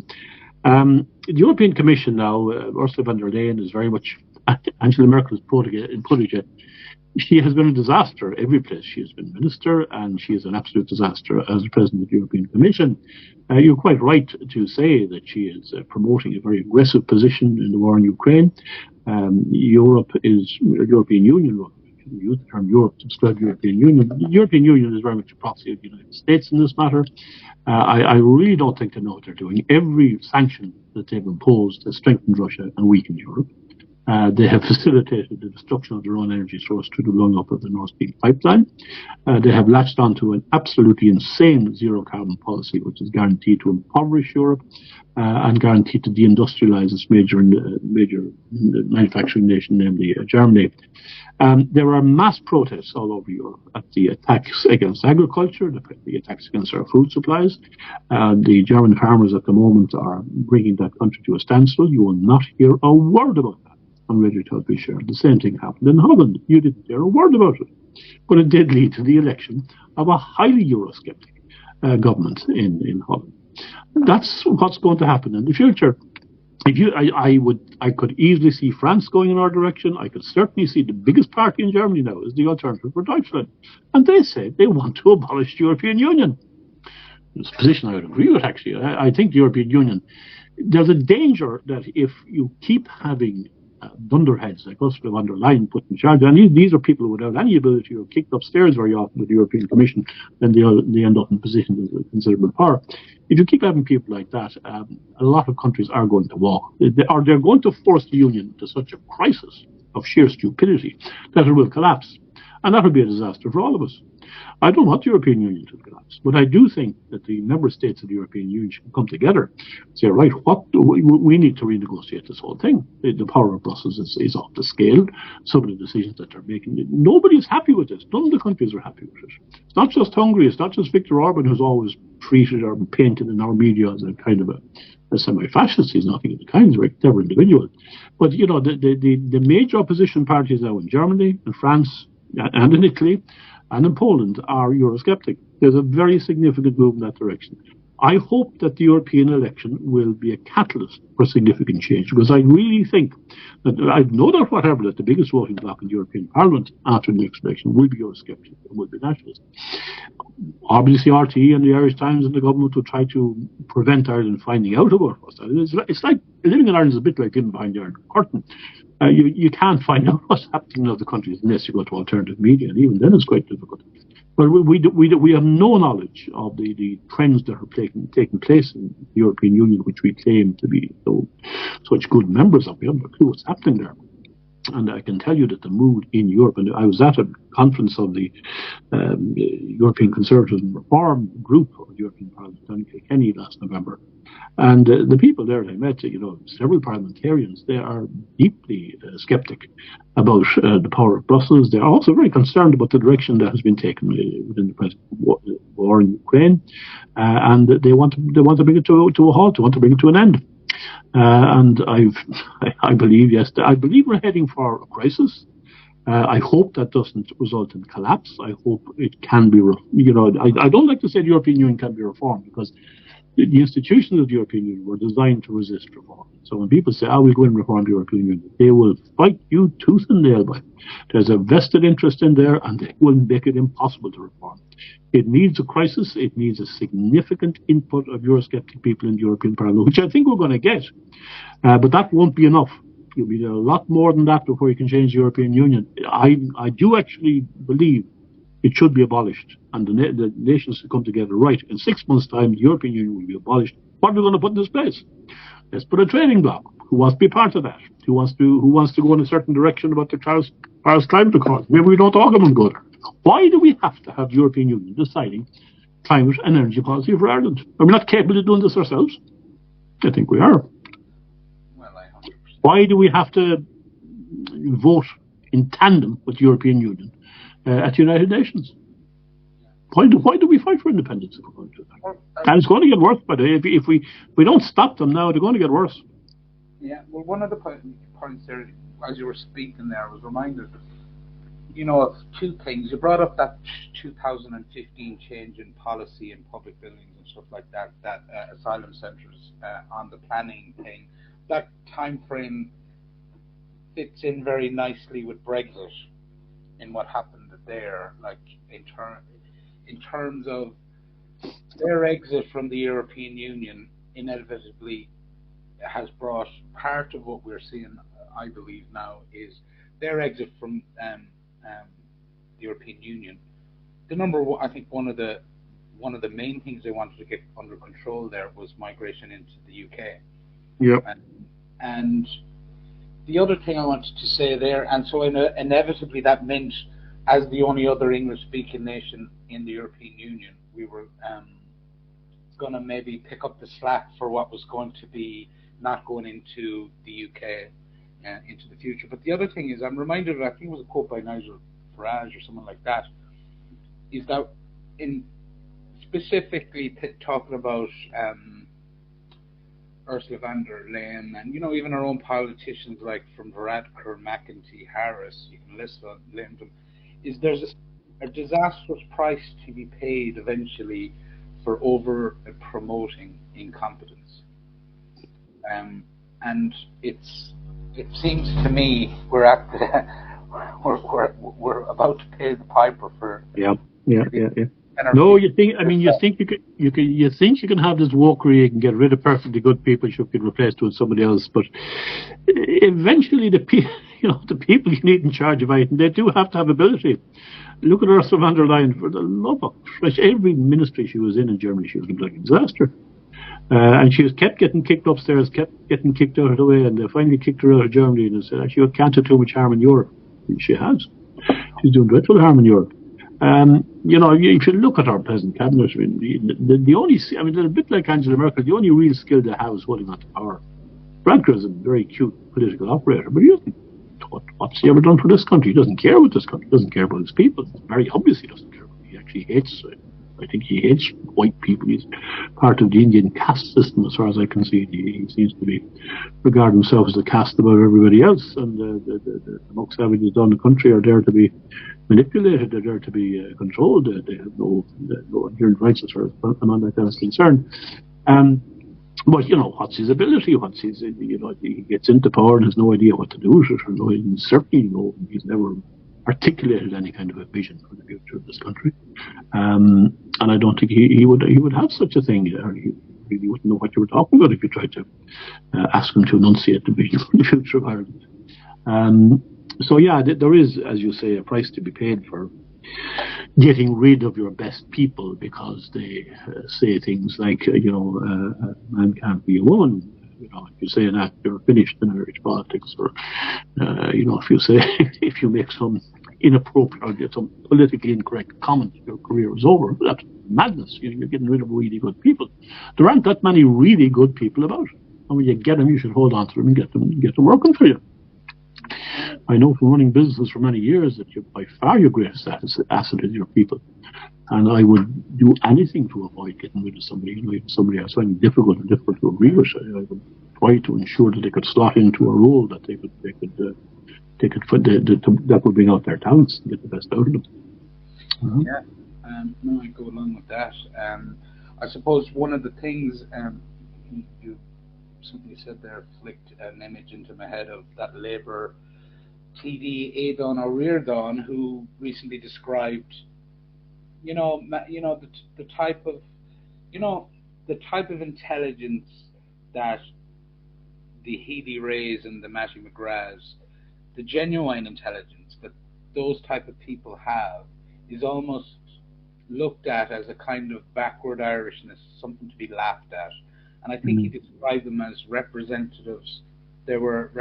Speaker 2: The European Commission now, Ursula von der Leyen is very much Angela Merkel's protege. She has been a disaster every place. She has been minister, and she is an absolute disaster as the president of the European Commission. You're quite right to say that she is promoting a very aggressive position in the war in Ukraine. European Union, use the term Europe to describe the European Union. The European Union is very much a proxy of the United States in this matter. I really don't think they know what they're doing. Every sanction that they've imposed has strengthened Russia and weakened Europe. They have facilitated the destruction of their own energy source through the blowing up of the Nord Stream pipeline. They have latched onto an absolutely insane zero carbon policy, which is guaranteed to impoverish Europe and guaranteed to deindustrialize its major manufacturing nation, namely Germany. There are mass protests all over Europe at the attacks against agriculture, the attacks against our food supplies. The German farmers at the moment are bringing that country to a standstill. You will not hear a word about that on Radio Talk Share. The same thing happened in Holland. You didn't hear a word about it. But it did lead to the election of a highly Eurosceptic government in Holland. That's what's going to happen in the future. I could easily see France going in our direction. I could certainly see the biggest party in Germany now is the Alternative for Deutschland. And they say they want to abolish the European Union. It's a position I would agree with, actually. I think the European Union, there's a danger that if you keep having dunderheads like Ursula von der Leyen put in charge, and these are people without any ability or kicked upstairs very often with the European Commission, then they end up in positions of considerable power. If you keep having people like that, a lot of countries are going to walk. They're going to force the Union to such a crisis of sheer stupidity that it will collapse. And that will be a disaster for all of us. I don't want the European Union to collapse, but I do think that the member states of the European Union should come together and say, right, we need to renegotiate this whole thing. The power of Brussels is off the scale. Some of the decisions that they're making, nobody is happy with this. None of the countries are happy with it. It's not just Hungary. It's not just Viktor Orban, who's always treated or painted in our media as a kind of a semi-fascist. He's nothing of the kind. He's a very clever individual. But, you know, the major opposition parties now in Germany, in France, and in Italy, and in Poland are Eurosceptic. There's a very significant move in that direction. I hope that the European election will be a catalyst for significant change, because I really think that I've no doubt whatever that the biggest voting bloc in the European Parliament after the next election will be Eurosceptic and will be nationalist. Obviously, RTE and the Irish Times and the government will try to prevent Ireland finding out about what's happening. It's like living in Ireland is a bit like living behind the Iron Curtain. You can't find out what's happening in other countries unless you go to alternative media, and even then it's quite difficult. But we have no knowledge of the trends that are taking place in the European Union, which we claim to be such good members of. We haven't a clue what's happening there. And I can tell you that the mood in Europe, and I was at a conference of the European Conservative and Reform Group of the European Parliament in Kilkenny last November, and the people there I met, several parliamentarians, they are deeply sceptic about the power of Brussels. They're also very concerned about the direction that has been taken within the present war in Ukraine, and they want to bring it to a halt. They want to bring it to an end. And I believe, yes, I believe we're heading for a crisis. I hope that doesn't result in collapse. I hope it can be, I don't like to say the European Union can be reformed, because the institutions of the European Union were designed to resist reform. So when people say, we'll go and reform the European Union, they will fight you tooth and nail by it. There's a vested interest in there, and they will make it impossible to reform. It needs a crisis. It needs a significant input of Eurosceptic people in the European Parliament, which I think we're going to get. But that won't be enough. You'll be a lot more than that before you can change the European Union. I do actually believe it should be abolished, and the nations should come together. Right, in 6 months' time, the European Union will be abolished. What are we going to put in this place? Let's put a trading bloc. Who wants to be part of that? Who wants to go in a certain direction about the Paris Climate Accord? Maybe we don't all of them go there. Why do we have to have the European Union deciding climate and energy policy for Ireland? Are we not capable of doing this ourselves? I think we are.
Speaker 1: Well, 100%.
Speaker 2: Why do we have to vote in tandem with the European Union at the United Nations? Why do we fight for independence if we're going to do that? And it's going to get worse, by the way. If we don't stop them now, they're going to get worse.
Speaker 1: Yeah, well, one of the points there, as you were speaking there, I was reminded of two things. You brought up that 2015 change in policy in public buildings and stuff like that, asylum centres on the planning thing. That time frame fits in very nicely with Brexit in what happened there, like in terms of their exit from the European Union inevitably has brought part of what we're seeing, I believe now, is their exit from the European Union. The number one, I think one of the main things they wanted to get under control there was migration into the UK.
Speaker 2: Yep.
Speaker 1: And the other thing I wanted to say there, and so inevitably that meant, as the only other English-speaking nation in the European Union, we were going to maybe pick up the slack for what was going to be not going into the UK into the future. But the other thing is, I'm reminded of, I think it was a quote by Nigel Farage or someone like that, is that in specifically talking about Ursula von der Leyen, and even our own politicians like from Varadkar, McEntee, Harris, you can list them, is there's a disastrous price to be paid eventually for over promoting incompetence, and it seems to me we're about to pay the piper for.
Speaker 2: Yeah. No, you think you can have this walk where you can get rid of perfectly good people, you can replace with somebody else, but eventually the people you need in charge of it, they do have to have ability. Look at Ursula von der Leyen, for the love of Christ. Every ministry she was in Germany, she was a bloody disaster. And she was kept getting kicked upstairs, kept getting kicked out of the way, and they finally kicked her out of Germany and said, she can't do too much harm in Europe. And she has. She's doing dreadful harm in Europe. If you look at our present cabinet, the only, they're a bit like Angela Merkel, the only real skill they have is holding on to power. Radcliffe is a very cute political operator, but he doesn't. What's he ever done for this country? He doesn't care about this country. He doesn't care about his people. Very obvious he doesn't care. He actually hates. I think he hates white people. He's part of the Indian caste system, as far as I can see. He seems to be regard himself as a caste above everybody else. And the muck savages down the country are there to be manipulated. They're there to be controlled. They have no inherent rights as far as that is concerned. But what's his ability? What's his? He gets into power and has no idea what to do with it. Or certainly, he's never articulated any kind of a vision for the future of this country. And I don't think he would have such a thing. He really wouldn't know what you were talking about if you tried to ask him to enunciate the vision for the future of Ireland. So yeah, there is, as you say, a price to be paid for getting rid of your best people because they say things like, a man can't be a woman, if you say that, you're finished in Irish politics, or if you say if you make some inappropriate or get some politically incorrect comment, your career is over. That's madness. You're getting rid of really good people. There aren't that many really good people about. And when you get them, you should hold on to them and get them working for you. I know from running businesses for many years that by far your greatest asset is your people. And I would do anything to avoid getting rid of somebody. If somebody I find it difficult to agree with, I would try to ensure that they could slot into a role that that would bring out their talents and get the best out of them.
Speaker 1: Yeah, no, I go along with that. I suppose one of the things something you said there flicked an image into my head of that Labour TD Aidan O'Riordan, who recently described, the type of intelligence that the Healy Rays and the Matty McGraths, the genuine intelligence that those type of people have, is almost looked at as a kind of backward Irishness, something to be laughed at. And I think he described them as representatives. They were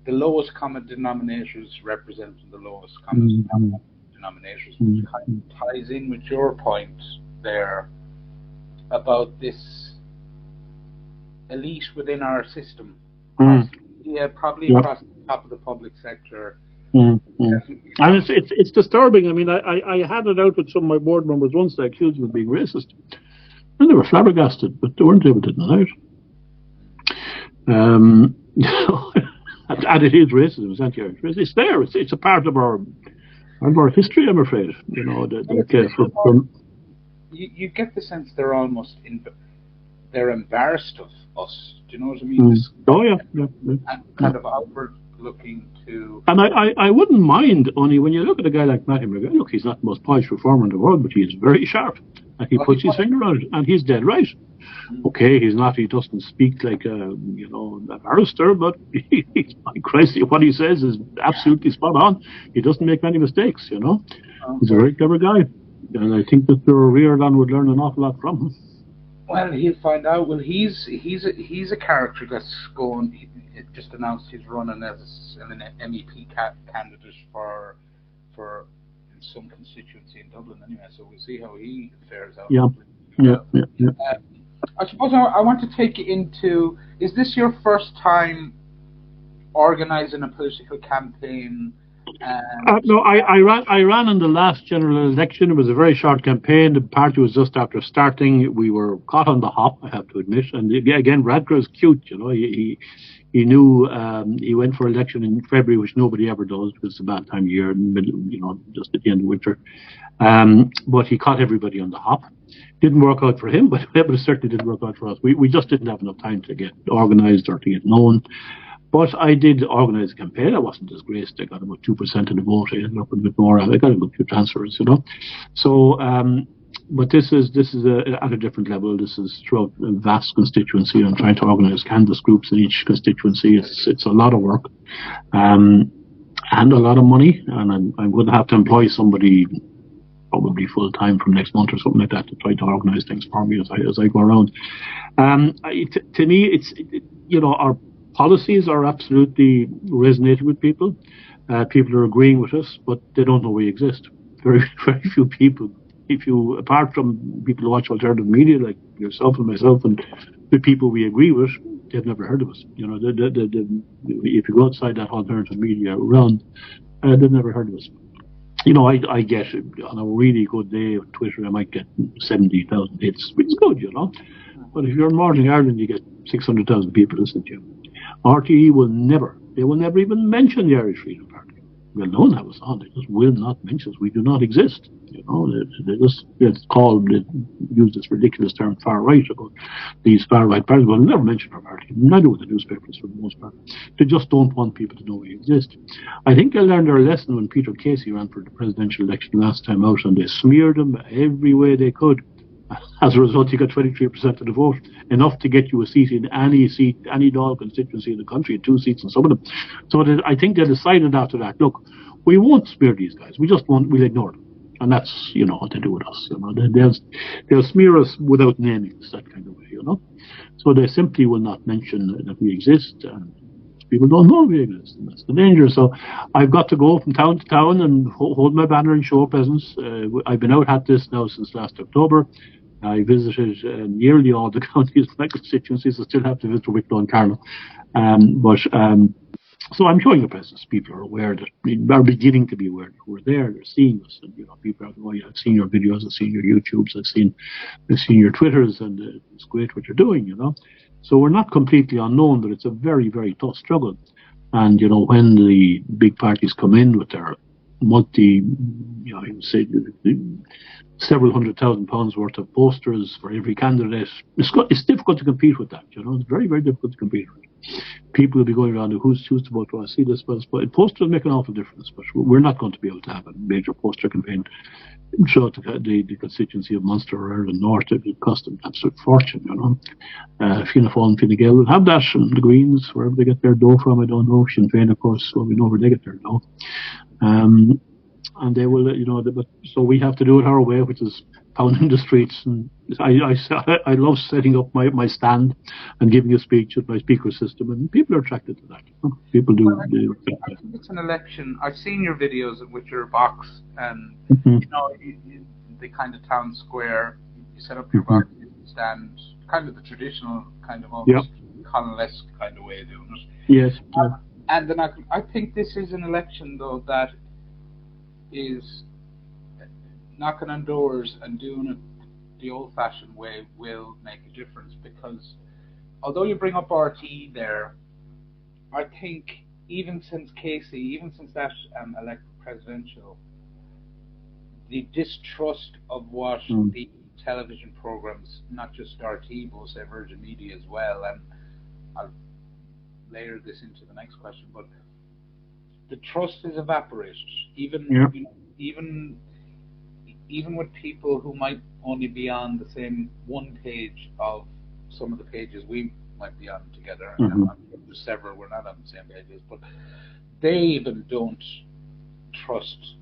Speaker 1: the lowest common denominators representing the lowest common denominators, which kind of ties in with your point there about this elite within our system. Probably across the top of the public sector.
Speaker 2: And it's disturbing. I mean, I had it out with some of my board members once. They accused me of being racist, and they were flabbergasted, but they weren't able to deny it. And it is racism. It was anti-Irish racism. It's there. It's a part of our history, I'm afraid.
Speaker 1: You get the sense they're almost they're embarrassed of us. Do you know what I mean? And kind of outward looking to. And
Speaker 2: I wouldn't mind, only when you look at a guy like Matty McGrath, look, he's not the most polished reformer in the world, but he is very sharp. And he puts his finger on it, and he's dead right. Okay, he doesn't speak like a barrister, but my Christ, what he says is absolutely spot on. He doesn't make many mistakes, He's a very clever guy. And I think that O'Riordan would learn an awful lot from him.
Speaker 1: Well, he'll find out. Well, he's a character that's going. He just announced he's running as an MEP candidate for some constituency in Dublin. Anyway, so we'll see how he fares out.
Speaker 2: Yeah.
Speaker 1: I suppose I want to take you into. Is this your first time organising a political campaign?
Speaker 2: No, I ran in the last general election. It was a very short campaign. The party was just after starting. We were caught on the hop, I have to admit. And again, Radcliffe's cute, He knew he went for election in February, which nobody ever does because it's a bad time of year, in the middle, just at the end of winter. But he caught everybody on the hop. Didn't work out for him, but it certainly didn't work out for us. We just didn't have enough time to get organised or to get known. But I did organise a campaign. I wasn't disgraced. I got about 2% of the vote. I ended up with a bit more. I got a good few transfers, So, but this is at a different level. This is throughout a vast constituency. I'm trying to organise canvas groups in each constituency. It's a lot of work, and a lot of money. And I'm going to have to employ somebody probably full time from next month or something like that to try to organise things for me as I go around. To me, it's our policies are absolutely resonating with people. People are agreeing with us, but they don't know we exist. Very, very few people. Apart from people who watch alternative media like yourself and myself and the people we agree with, they've never heard of us. If you go outside that alternative media realm, they've never heard of us. I get on a really good day of Twitter, I might get 70,000 hits. It's good, But if you're in Morning Ireland, you get 600,000 people listening to you. RTE will never even mention the Irish Freedom Party. Well, no one has us on. They just will not mention us. We do not exist. They just use this ridiculous term far right about these far right parties. Well, never mention our party. Neither with the newspapers for the most part. They just don't want people to know we exist. I think they learned their lesson when Peter Casey ran for the presidential election last time out, and they smeared him every way they could. As a result, he got 23% of the vote, enough to get you a seat in any Dáil constituency in the country, 2 seats in some of them. So I think they decided after that, look, we won't smear these guys. We just won't. We'll ignore them. And that's, what they do with us. They'll smear us without naming us, that kind of way, So they simply will not mention that we exist, and people don't know we exist, and that's the danger. So I've got to go from town to town and hold my banner and show a presence. I've been out at this now since last October. I visited nearly all the counties, my constituencies. I still have to visit Wicklow and Carlow. So I'm showing a presence. People are aware are beginning to be aware that we're there. They're seeing us, and people are, oh yeah, I've seen your videos, I've seen your YouTubes, I've seen your Twitters, and it's great what you're doing. So we're not completely unknown, but it's a very, very tough struggle. And when the big parties come in with their I would say several £100,000 worth of posters for every candidate, it's difficult to compete with that. It's very, very difficult to compete with. People will be going around, who's to vote? Do I see this? But posters make an awful difference. But we're not going to be able to have a major poster campaign throughout the constituency of Munster or Ireland North. It would cost them an absolute fortune. Fianna Fáil and Fine Gael will have that, and the Greens, wherever they get their dough from, I don't know. Sinn Féin, of course, well, we know where they get their dough. And they will, but so we have to do it our way, which is pounding the streets. And I love setting up my stand and giving a speech with my speaker system, and people are attracted to that. People do.
Speaker 1: Well, I think it's an election. I've seen your videos with your box, and the kind of town square. You set up your box stand, kind of the traditional kind of almost colonel-esque kind of way of doing it.
Speaker 2: Yes.
Speaker 1: And then I think this is an election though that is knocking on doors and doing it the old-fashioned way will make a difference, because although you bring up RT there, I think even since that elected presidential, the distrust of what the television programs, not just RT, but say Virgin Media as well, and I'll layer this into the next question, but the trust is evaporated. Even with people who might only be on the same one page of some of the pages we might be on together. There's several we're not on the same pages, but they even don't trust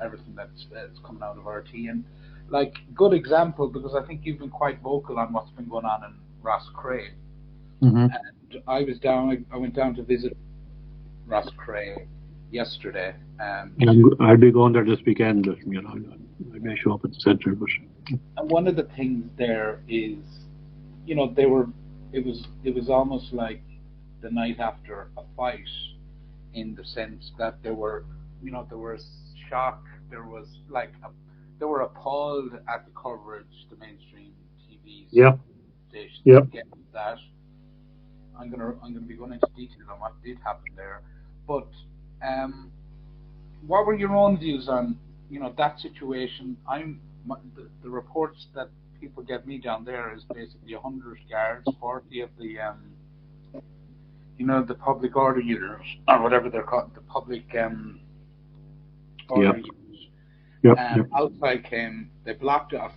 Speaker 1: everything that's coming out of RT. And like, good example, because I think you've been quite vocal on what's been going on in Rosscray. And I went down to visit Rosscray yesterday.
Speaker 2: I'll be going there this weekend. I may show up at the centre, but.
Speaker 1: And one of the things there is, it was almost like the night after a fight, in the sense that there was shock. They were appalled at the coverage, the mainstream TVs, stations get that. I'm gonna be going into detail on what did happen there, but what were your own views on that situation? The reports that people get me down there is basically 100 guards, 40 of the the public order units, or whatever they're called, the public order units. Outside came, they blocked off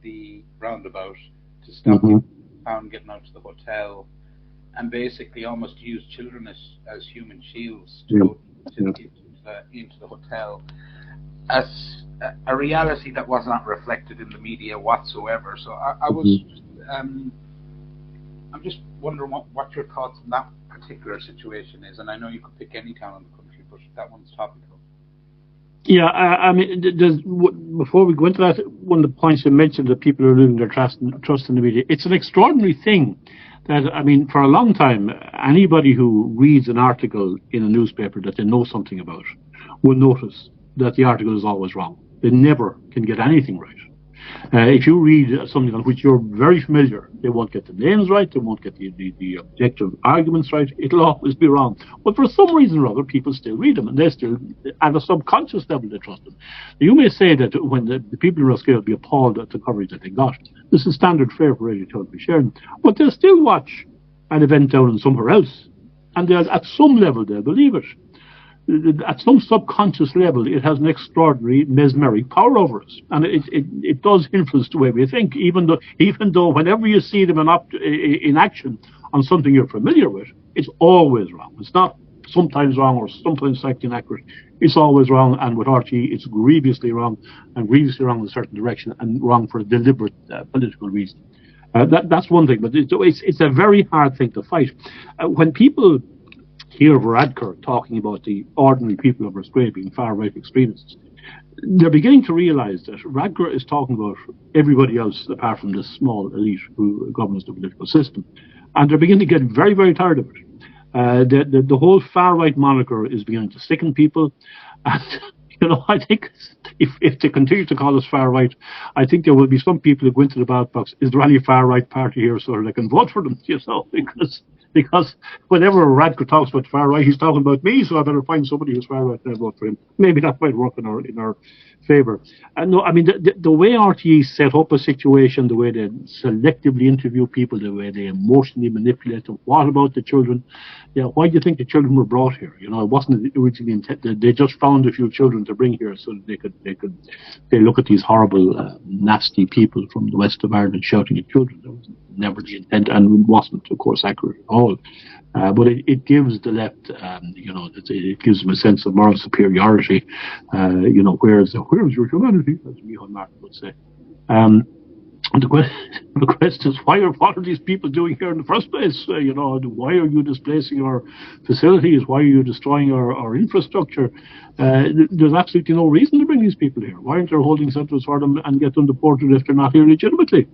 Speaker 1: the roundabout to stop people from getting out to the hotel, and basically almost used children as human shields to go into the hotel. As a reality that was not reflected in the media whatsoever. So I was, I'm just wondering what your thoughts on that particular situation is. And I know you could pick any town in the country, but that one's topical.
Speaker 2: Yeah, I mean, before we go into that, one of the points you mentioned, that people are losing their trust in the media. It's an extraordinary thing that, I mean, for a long time, anybody who reads an article in a newspaper that they know something about will notice that the article is always wrong. They never can get anything right. If you read something on which you're very familiar, they won't get the names right, they won't get the objective arguments right, it'll always be wrong. But for some reason or other, people still read them, and they still, at a subconscious level, they trust them. You may say that when the people in Roskilde will be appalled at the coverage that they got, this is standard fare for radio television sharing, but they'll still watch an event down in somewhere else, and at some level they'll believe it. At some subconscious level, it has an extraordinary mesmeric power over us, and it does influence the way we think. Even though whenever you see them in action on something you're familiar with, it's always wrong. It's not sometimes wrong or sometimes slightly inaccurate. it's always wrong, and with RTE, it's grievously wrong, and grievously wrong in a certain direction, and wrong for a deliberate political reason. That's one thing, but it's a very hard thing to fight. When people hear Varadkar talking about the ordinary people of Australia being far-right extremists, they're beginning to realise that Radker is talking about everybody else apart from this small elite who governs the political system. And they're beginning to get very, very tired of it. The whole far-right moniker is beginning to sicken people. And, I think if they continue to call us far-right, I think there will be some people who go into the ballot box, is there any far-right party here so they can vote for them, because whenever Radker talks about far right, he's talking about me, so I better find somebody who's far right and vote for him. Maybe that might work in our favour. No, I mean the way RTE set up a situation, the way they selectively interview people, the way they emotionally manipulate them. What about the children? Yeah, why do you think the children were brought here? It wasn't originally intended. They just found a few children to bring here so that they look at these horrible, nasty people from the west of Ireland shouting at children. That was never the intent, and wasn't, of course, accurate at all. But it gives the left, it gives them a sense of moral superiority. Where's your humanity, as Micheál Martin would say. The question is, what are these people doing here in the first place? Why are you displacing our facilities? Why are you destroying our infrastructure? There's absolutely no reason to bring these people here. Why aren't there holding centres for them and get them deported if they're not here legitimately?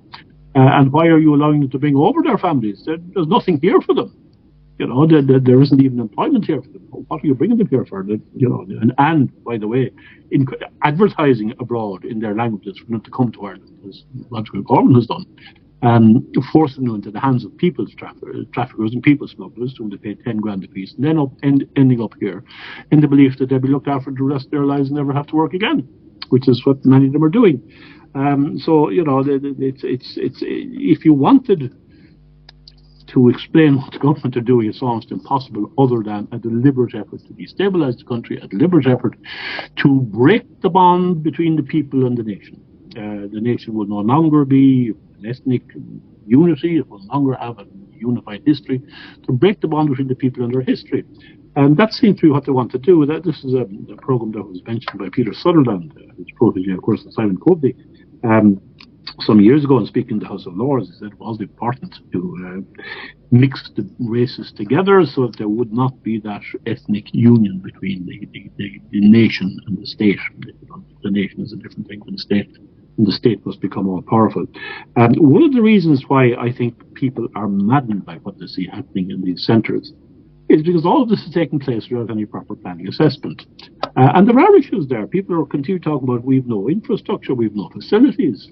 Speaker 2: And why are you allowing them to bring over their families? There's nothing here for them. There isn't even employment here for them. What are you bringing them here for? And by the way, advertising abroad in their languages for them to come to Ireland, as Roger Gorman has done, forcing them into the hands of people's traffickers and people smugglers, whom they pay 10 grand apiece, and then ending up here in the belief that they'll be looked after the rest of their lives and never have to work again, which is what many of them are doing. It's if you wanted to explain what the government are doing, it's almost impossible other than a deliberate effort to destabilise the country, a deliberate effort to break the bond between the people and the nation. The nation will no longer be an ethnic unity, it will no longer have a unified history, to break the bond between the people and their history. And that seems to be what they want to do. This is a programme that was mentioned by Peter Sutherland, his protege, of course, Simon Covey, some years ago, in speaking to the House of Lords. He said it was important to mix the races together so that there would not be that ethnic union between the nation and the state. The nation is a different thing from the state, and the state must become more powerful. And one of the reasons why I think people are maddened by what they see happening in these centres is because all of this is taking place without any proper planning assessment. And there are issues there. People are continue talking about we've no infrastructure, we've no facilities.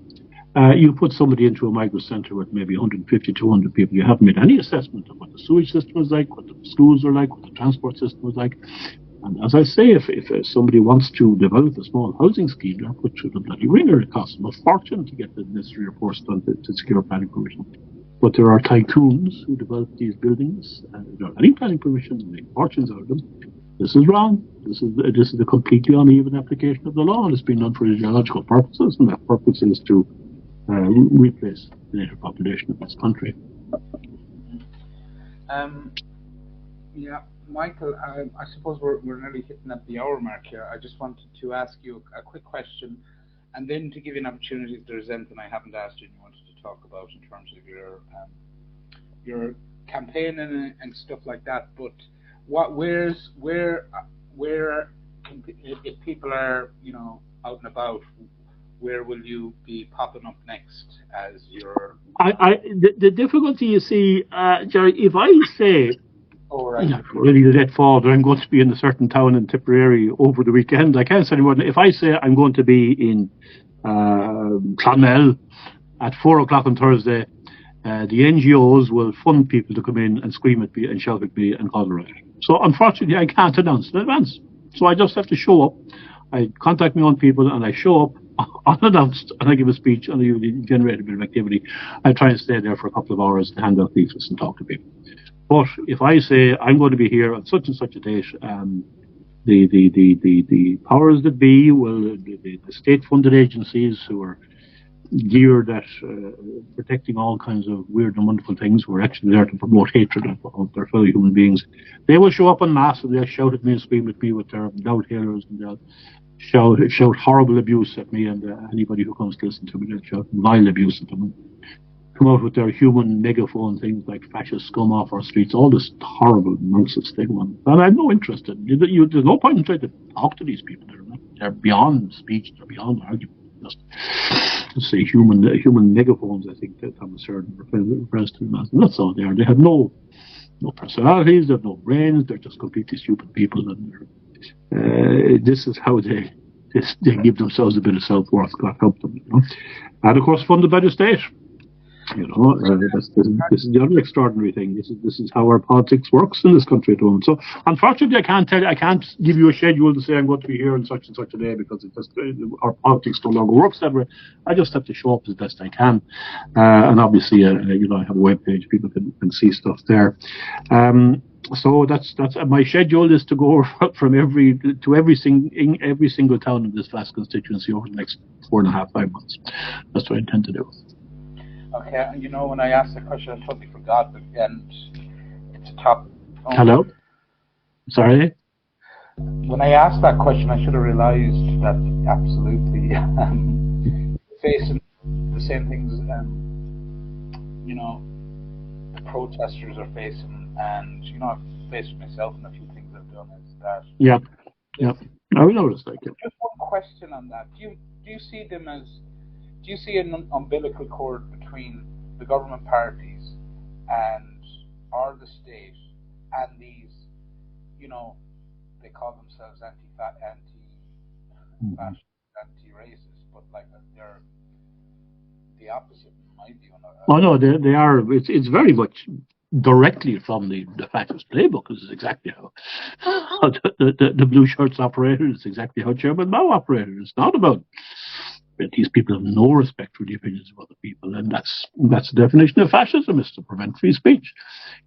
Speaker 2: You put somebody into a migrant centre with maybe 150, 200 people, you haven't made any assessment of what the sewage system is like, what the schools are like, what the transport system is like. And as I say, if somebody wants to develop a small housing scheme, they're put through the bloody ringer. It costs them a fortune to get the necessary reports done to secure planning permission. But there are tycoons who develop these buildings without any planning permission and make fortunes out of them. This is wrong. This is a completely uneven application of the law, and it's been done for ideological purposes, and that purpose is to replace the native population of this country.
Speaker 1: Michael, I suppose we're nearly hitting at the hour mark here. I just wanted to ask you a quick question, and then to give you an opportunity if there's anything I haven't asked you and you wanted to talk about in terms of your campaign and stuff like that. But if people are out and about, where will you be popping up next as your?
Speaker 2: The difficulty, you see, Jerry, if I say, really let fall that I'm going to be in a certain town in Tipperary over the weekend, I can't say anymore. If I say I'm going to be in Clonmel at 4:00 on Thursday, the NGOs will fund people to come in and scream at me and shout at me and call the riot. So unfortunately, I can't announce in advance. So I just have to show up. I contact my own people and I show up unannounced, and I give a speech and I generate a bit of activity. I try and stay there for a couple of hours to hand out leaflets and talk to people. But if I say I'm going to be here on such and such a date, the powers that be, the state-funded agencies who are geared at protecting all kinds of weird and wonderful things, who are actually there to promote hatred of their fellow human beings. They will show up en masse and they'll shout at me and scream at me with their loud hailers, and they'll shout horrible abuse at me and anybody who comes to listen to me. They'll shout vile abuse at them. Come out with their human megaphone things like fascist scum off our streets, all this horrible nonsense thing. And I have no interest in it. There's no point in trying to talk to these people. They're beyond speech, they're beyond argument. Just say human megaphones, I think that Thomas Sheridan refers to them as. And that's all they are. They have no personalities, they have no brains, they're just completely stupid people. And this is how they give themselves a bit of self-worth, God help them. And of course funded by the state. This is the other extraordinary thing. This is how our politics works in this country at the moment. So, unfortunately, I can't give you a schedule to say I'm going to be here on such and such a day, because our politics no longer works that way. I just have to show up as best I can, and obviously, I have a web page. People can see stuff there. So that's my schedule is to go from every single town in this vast constituency over the next 4.5-5 months. That's what I intend to do.
Speaker 1: Okay, when I asked the question, I totally forgot, and it's a top.
Speaker 2: Hello? Sorry?
Speaker 1: When I asked that question, I should have realized that absolutely facing the same things, the protesters are facing, and, I've faced myself in a few things I've done, is that...
Speaker 2: Yeah. I will notice that. Yeah.
Speaker 1: Just one question on that. Do you see them as... Do you see an umbilical cord between the government parties or the state and these, they call themselves anti-fascist, anti-racist, but like they're the opposite in my view.
Speaker 2: Oh no, they are. It's very much directly from the fascist playbook. This is exactly how the blue shirts operated. It's exactly how Chairman Mao operated. It's not about. These people have no respect for the opinions of other people, and that's the definition of fascism, is to prevent free speech.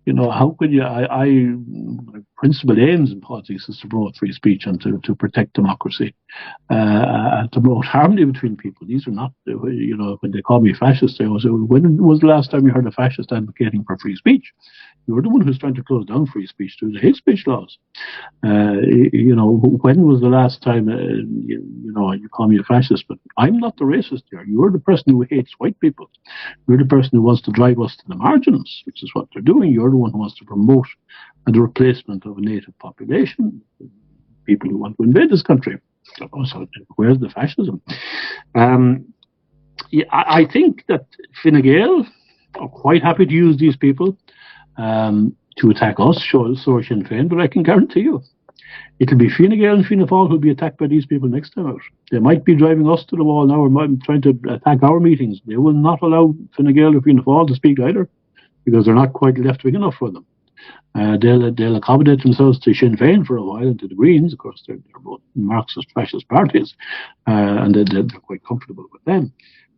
Speaker 2: How could you? My principal aims in politics is to promote free speech and to protect democracy, and to promote harmony between people. These are not, when they call me fascist, I always say, when was the last time you heard a fascist advocating for free speech? You're the one who's trying to close down free speech through the hate speech laws. When was the last time, you call me a fascist, but I'm not the racist here. You're the person who hates white people. You're the person who wants to drive us to the margins, which is what they're doing. You're the one who wants to promote the replacement of a native population, people who want to invade this country. So where's the fascism? I think that Fine Gael are quite happy to use these people to attack us, so Sinn Féin, but I can guarantee you it'll be Fine Gael and Fianna Fáil who'll be attacked by these people next time out. They might be driving us to the wall now, or trying to attack our meetings. They will not allow Fine Gael or Fianna Fáil to speak either, because they're not quite left-wing enough for them. They'll accommodate themselves to Sinn Féin for a while, and to the Greens. Of course, they're both Marxist, fascist parties, and they're quite comfortable with them.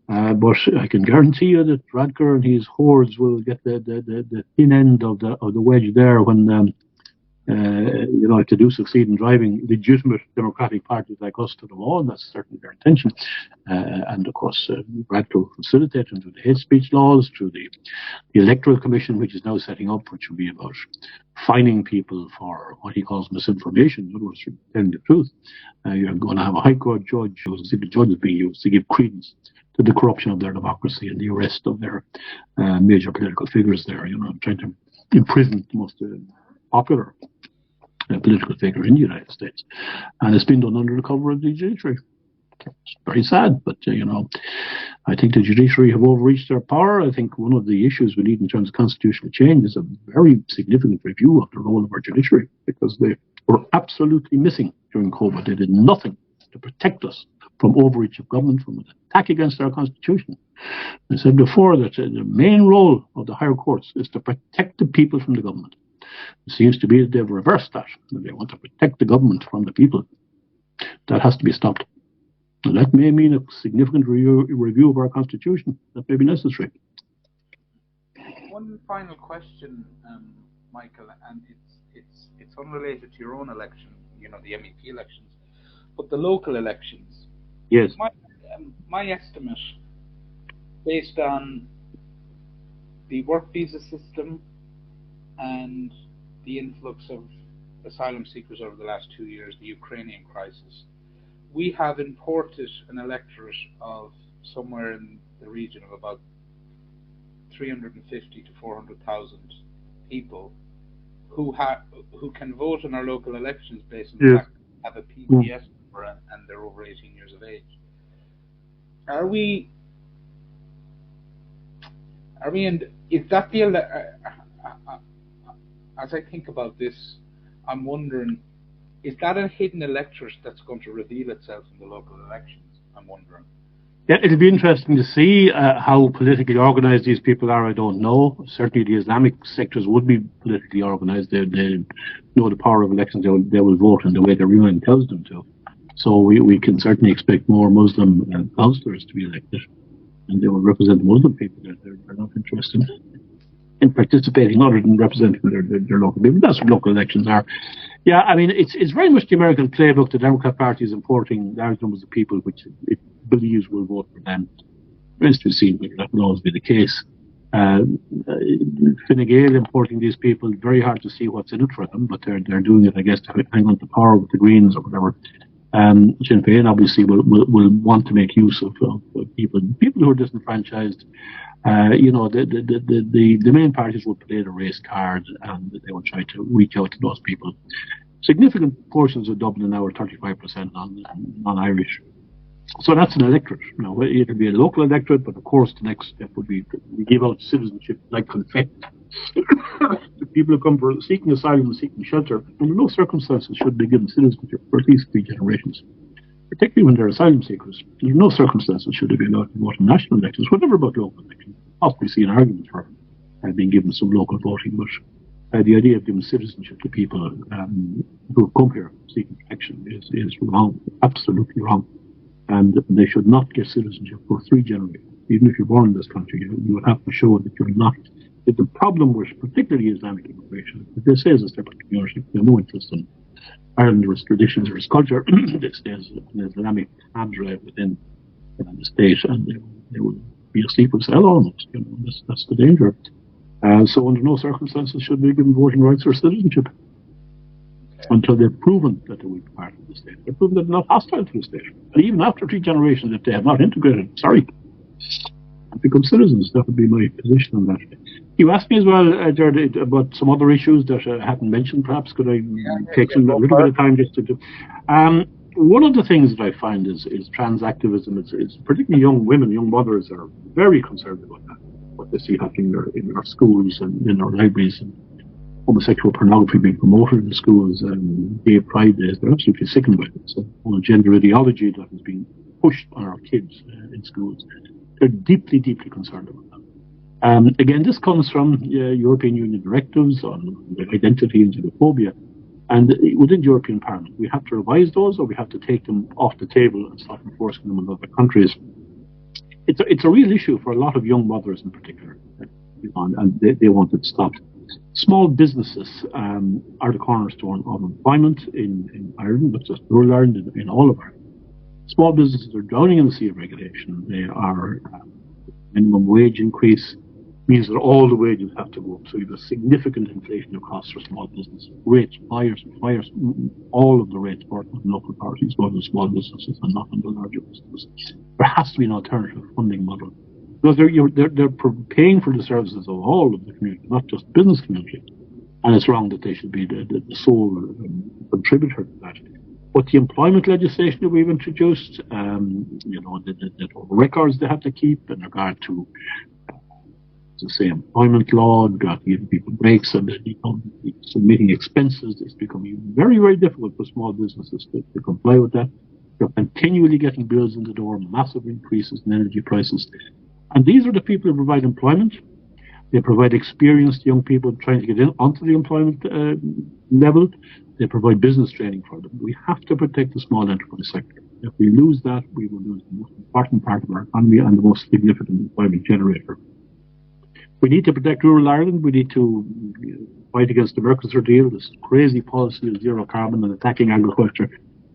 Speaker 2: But I can guarantee you that Radker and his hordes will get the thin end of the wedge there when if they do succeed in driving legitimate democratic parties like us to the wall. That's certainly their intention. And of course, Radker will facilitate them through the hate speech laws, through the electoral commission, which is now setting up, which will be about fining people for what he calls misinformation. In other words, telling the truth. You're going to have a High Court judge, who's the judge is being used to give credence to the corruption of their democracy and the arrest of their major political figures there, trying to imprison the most popular political figure in the United States. And it's been done under the cover of the judiciary. It's very sad, but, I think the judiciary have overreached their power. I think one of the issues we need in terms of constitutional change is a very significant review of the role of our judiciary, because they were absolutely missing during COVID. They did nothing to protect us from overreach of government, from an attack against our constitution. I said before that the main role of the higher courts is to protect the people from the government. It seems to be that they've reversed that. They want to protect the government from the people. That has to be stopped. And that may mean a significant review of our constitution. That may be necessary.
Speaker 1: One final question, Michael, and it's unrelated to your own election, the MEP elections, but the local elections.
Speaker 2: Yes.
Speaker 1: My estimate based on the work visa system and the influx of asylum seekers over the last 2 years, the Ukrainian crisis, we have imported an electorate of somewhere in the region of about 350 to 400,000 people who can vote in our local elections based on the fact that they have a PPS number and they're over 18 years of age. Are we in, is that the, as I think about this, I'm wondering, is that a hidden electorate that's going to reveal itself in the local elections? I'm wondering.
Speaker 2: Yeah, it'll be interesting to see how politically organised these people are. I don't know. Certainly the Islamic sectors would be politically organised. They know the power of elections. They will vote in the way their union tells them to. So we can certainly expect more Muslim councillors to be elected, and they will represent Muslim people. They're not interested in participating other than representing their local people. That's what local elections are. Yeah, I mean, it's very much the American playbook. The Democrat Party is importing large numbers of people which it believes will vote for them. Remains to be seen whether that will always be the case. Fine Gael importing these people, very hard to see what's in it for them, but they're doing it, I guess, to hang on to power with the Greens or whatever. Sinn Féin obviously will want to make use of people who are disenfranchised. The main parties will play the race card, and they will try to reach out to those people. Significant portions of Dublin now are 35% non-Irish. So that's an electorate. Now, it'll be a local electorate, but of course the next step would be to give out citizenship like confetti to people who come for seeking asylum and seeking shelter. Under no circumstances should they be given citizenship for at least 3 generations, particularly when they're asylum seekers. Under no circumstances should they be allowed to vote in national elections. Whatever about local elections, possibly see an argument for being given some local voting, but the idea of giving citizenship to people who have come here seeking protection is wrong, absolutely wrong. And they should not get citizenship for 3 generations. Even if you're born in this country, you would have to show that you're not. That the problem with particularly Islamic immigration, that they say is a separate community. They have no interest in Ireland or its traditions or its culture. They stay as an Islamic cadre within the state, and they will be asleep with cell almost. That's the danger. So under no circumstances should they be given voting rights or citizenship until they've proven that they will be part of the state. They've proven that they're not hostile to the state. And even after 3 generations, if they have not integrated, and become citizens, that would be my position on that. You asked me as well, Jared, about some other issues that I hadn't mentioned. Perhaps could I take a little bit of time just to do? One of the things that I find is trans activism. It's particularly young women, young mothers are very concerned about that. What they see happening in our schools and in our libraries, and homosexual pornography being promoted in schools, and gay pride days. They're absolutely sickened by it. So, all the gender ideology that is being pushed on our kids in schools. They're deeply, deeply concerned about that. Again, this comes from European Union directives on identity and xenophobia. And within the European Parliament, we have to revise those, or we have to take them off the table and stop enforcing them in other countries. It's a real issue for a lot of young mothers in particular, and they want it stopped. Small businesses are the cornerstone of employment in Ireland, not just rural Ireland, in all of Ireland. Small businesses are drowning in the sea of regulation. They are minimum wage increase means that all the wages have to go up. So you have a significant inflation of costs for small businesses. Rates, fires, all of the rates for local authorities go to small businesses and not on the larger businesses. There has to be an alternative funding model. Because they're paying for the services of all of the community, not just the business community. And it's wrong that they should be the sole contributor to that. But the employment legislation that we've introduced, the records they have to keep in regard to, employment law, got to give people breaks, and submitting expenses. It's becoming very, very difficult for small businesses to comply with that. They're continually getting bills in the door, massive increases in energy prices. And these are the people who provide employment. They provide experienced young people trying to get in onto the employment level. They provide business training for them. We have to protect the small enterprise sector. If we lose that, we will lose the most important part of our economy and the most significant employment generator. We need to protect rural Ireland. We need to fight against the Mercosur deal, this crazy policy of zero carbon and attacking agriculture.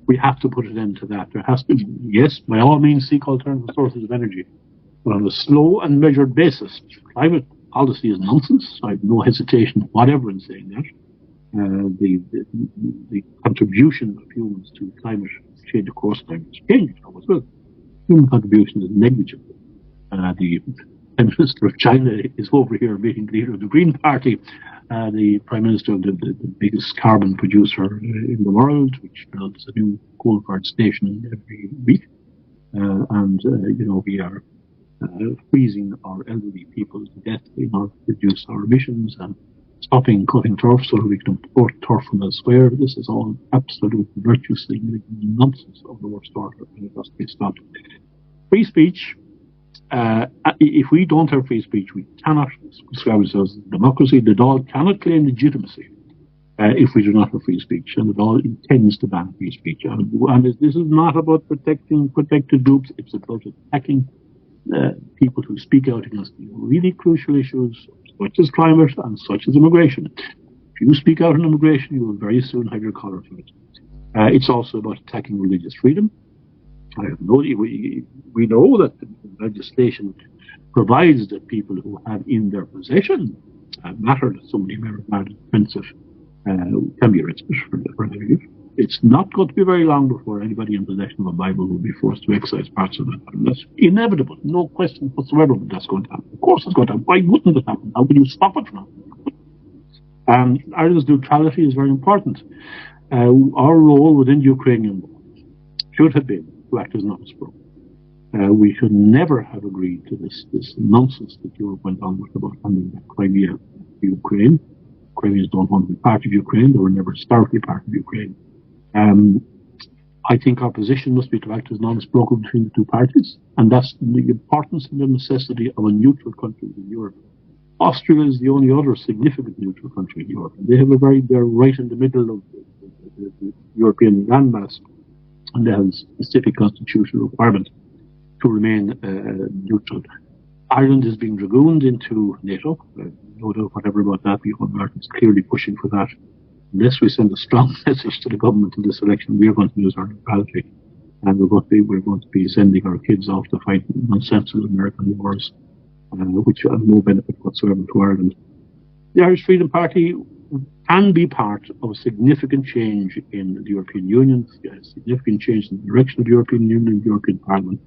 Speaker 2: We have to put an end to that. There has to be, yes, by all means, seek alternative sources of energy. but on a slow and measured basis. Climate policy is nonsense. I have no hesitation whatever in saying that. The contribution of humans to climate change, of course, climate change as well. Human contribution is negligible. The Prime Minister of China is over here meeting the leader of the Green Party, the Prime Minister of the biggest carbon producer in the world, which builds a new coal-fired station every week. We are freezing our elderly people to death in order to reduce our emissions and stopping cutting turf so that we can import turf from elsewhere. This is all absolute virtue-signaling nonsense of the worst order, and it has to be stopped. Free speech. If we don't have free speech, we cannot describe ourselves as a democracy. The Dáil cannot claim legitimacy if we do not have free speech, and the Dáil intends to ban free speech. And this is not about protecting protected groups, it's about attacking people who speak out against really crucial issues, such as climate and such as immigration. If you speak out on immigration, you will very soon have your collar flipped. It's also about attacking religious freedom. We know that the legislation provides that people who have in their possession matter that somebody may regard as offensive can be arrested for their use. It's not going to be very long before anybody in possession of a Bible will be forced to excise parts of it. And that's inevitable, no question whatsoever that that's going to happen. Of course it's going to happen. Why wouldn't it happen? How can you stop it from happening? Ireland's neutrality is very important. Our role within the Ukrainian war should have been to act as non-spoken. We should never have agreed to this nonsense that Europe went on with about handing back Crimea to Ukraine. Ukrainians don't want to be part of Ukraine. They were never historically part of Ukraine. I think our position must be to act as non-spoken between the two parties, and that's the importance and the necessity of a neutral country in Europe. Austria is the only other significant neutral country in Europe. They're right in the middle of the European landmass, and they have a specific constitutional requirement to remain neutral. Ireland is being dragooned into NATO. No doubt whatever about that. The Americans clearly pushing for that. Unless we send a strong message to the government in this election, we are going to lose our neutrality, and we're going to be sending our kids off to fight nonsensical American wars, which have no benefit whatsoever to Ireland. The Irish Freedom Party can be part of a significant change in the European Union, a significant change in the direction of the European Union and the European Parliament.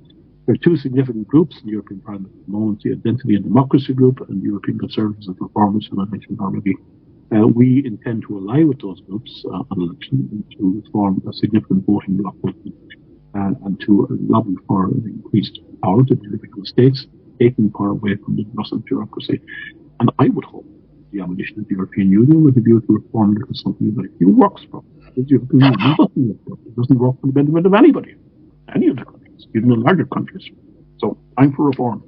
Speaker 2: There are two significant groups in the European Parliament at the moment, the Identity and Democracy Group and the European Conservatives and Reformers, who I mentioned already. We intend to ally with those groups on election to form a significant voting bloc with them and to lobby for increased power to the individual states, taking power away from the Brussels bureaucracy. And I would hope the abolition of the European Union with a view to reform it as something that actually works for the European Union. It doesn't work for the benefit of anybody, any of the countries, even the larger countries. So I'm for reform.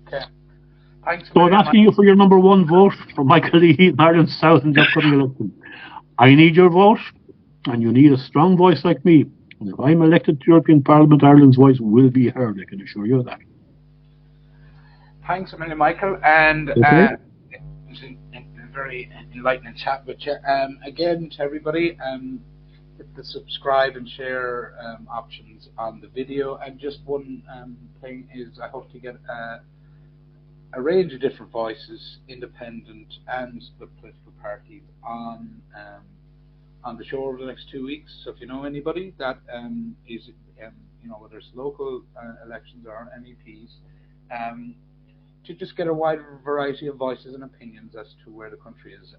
Speaker 1: Okay. Thanks.
Speaker 2: So I'm asking you for your number one vote for Michael Leahy in Ireland South in the upcoming election. I need your vote, and you need a strong voice like me. And if I'm elected to European Parliament, Ireland's voice will be heard, I can assure you of that.
Speaker 1: Thanks a million, Michael, and it was a very enlightening chat with you. Again, to everybody, hit the subscribe and share options on the video. And just one thing is, I hope to get a range of different voices, independent and the political parties, on the show over the next 2 weeks. So if you know anybody that is, whether it's local elections or MEPs, to just get a wide variety of voices and opinions as to where the country is.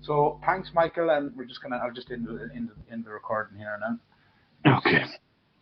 Speaker 1: So thanks, Michael, and I'll just end the recording here now.
Speaker 2: Okay.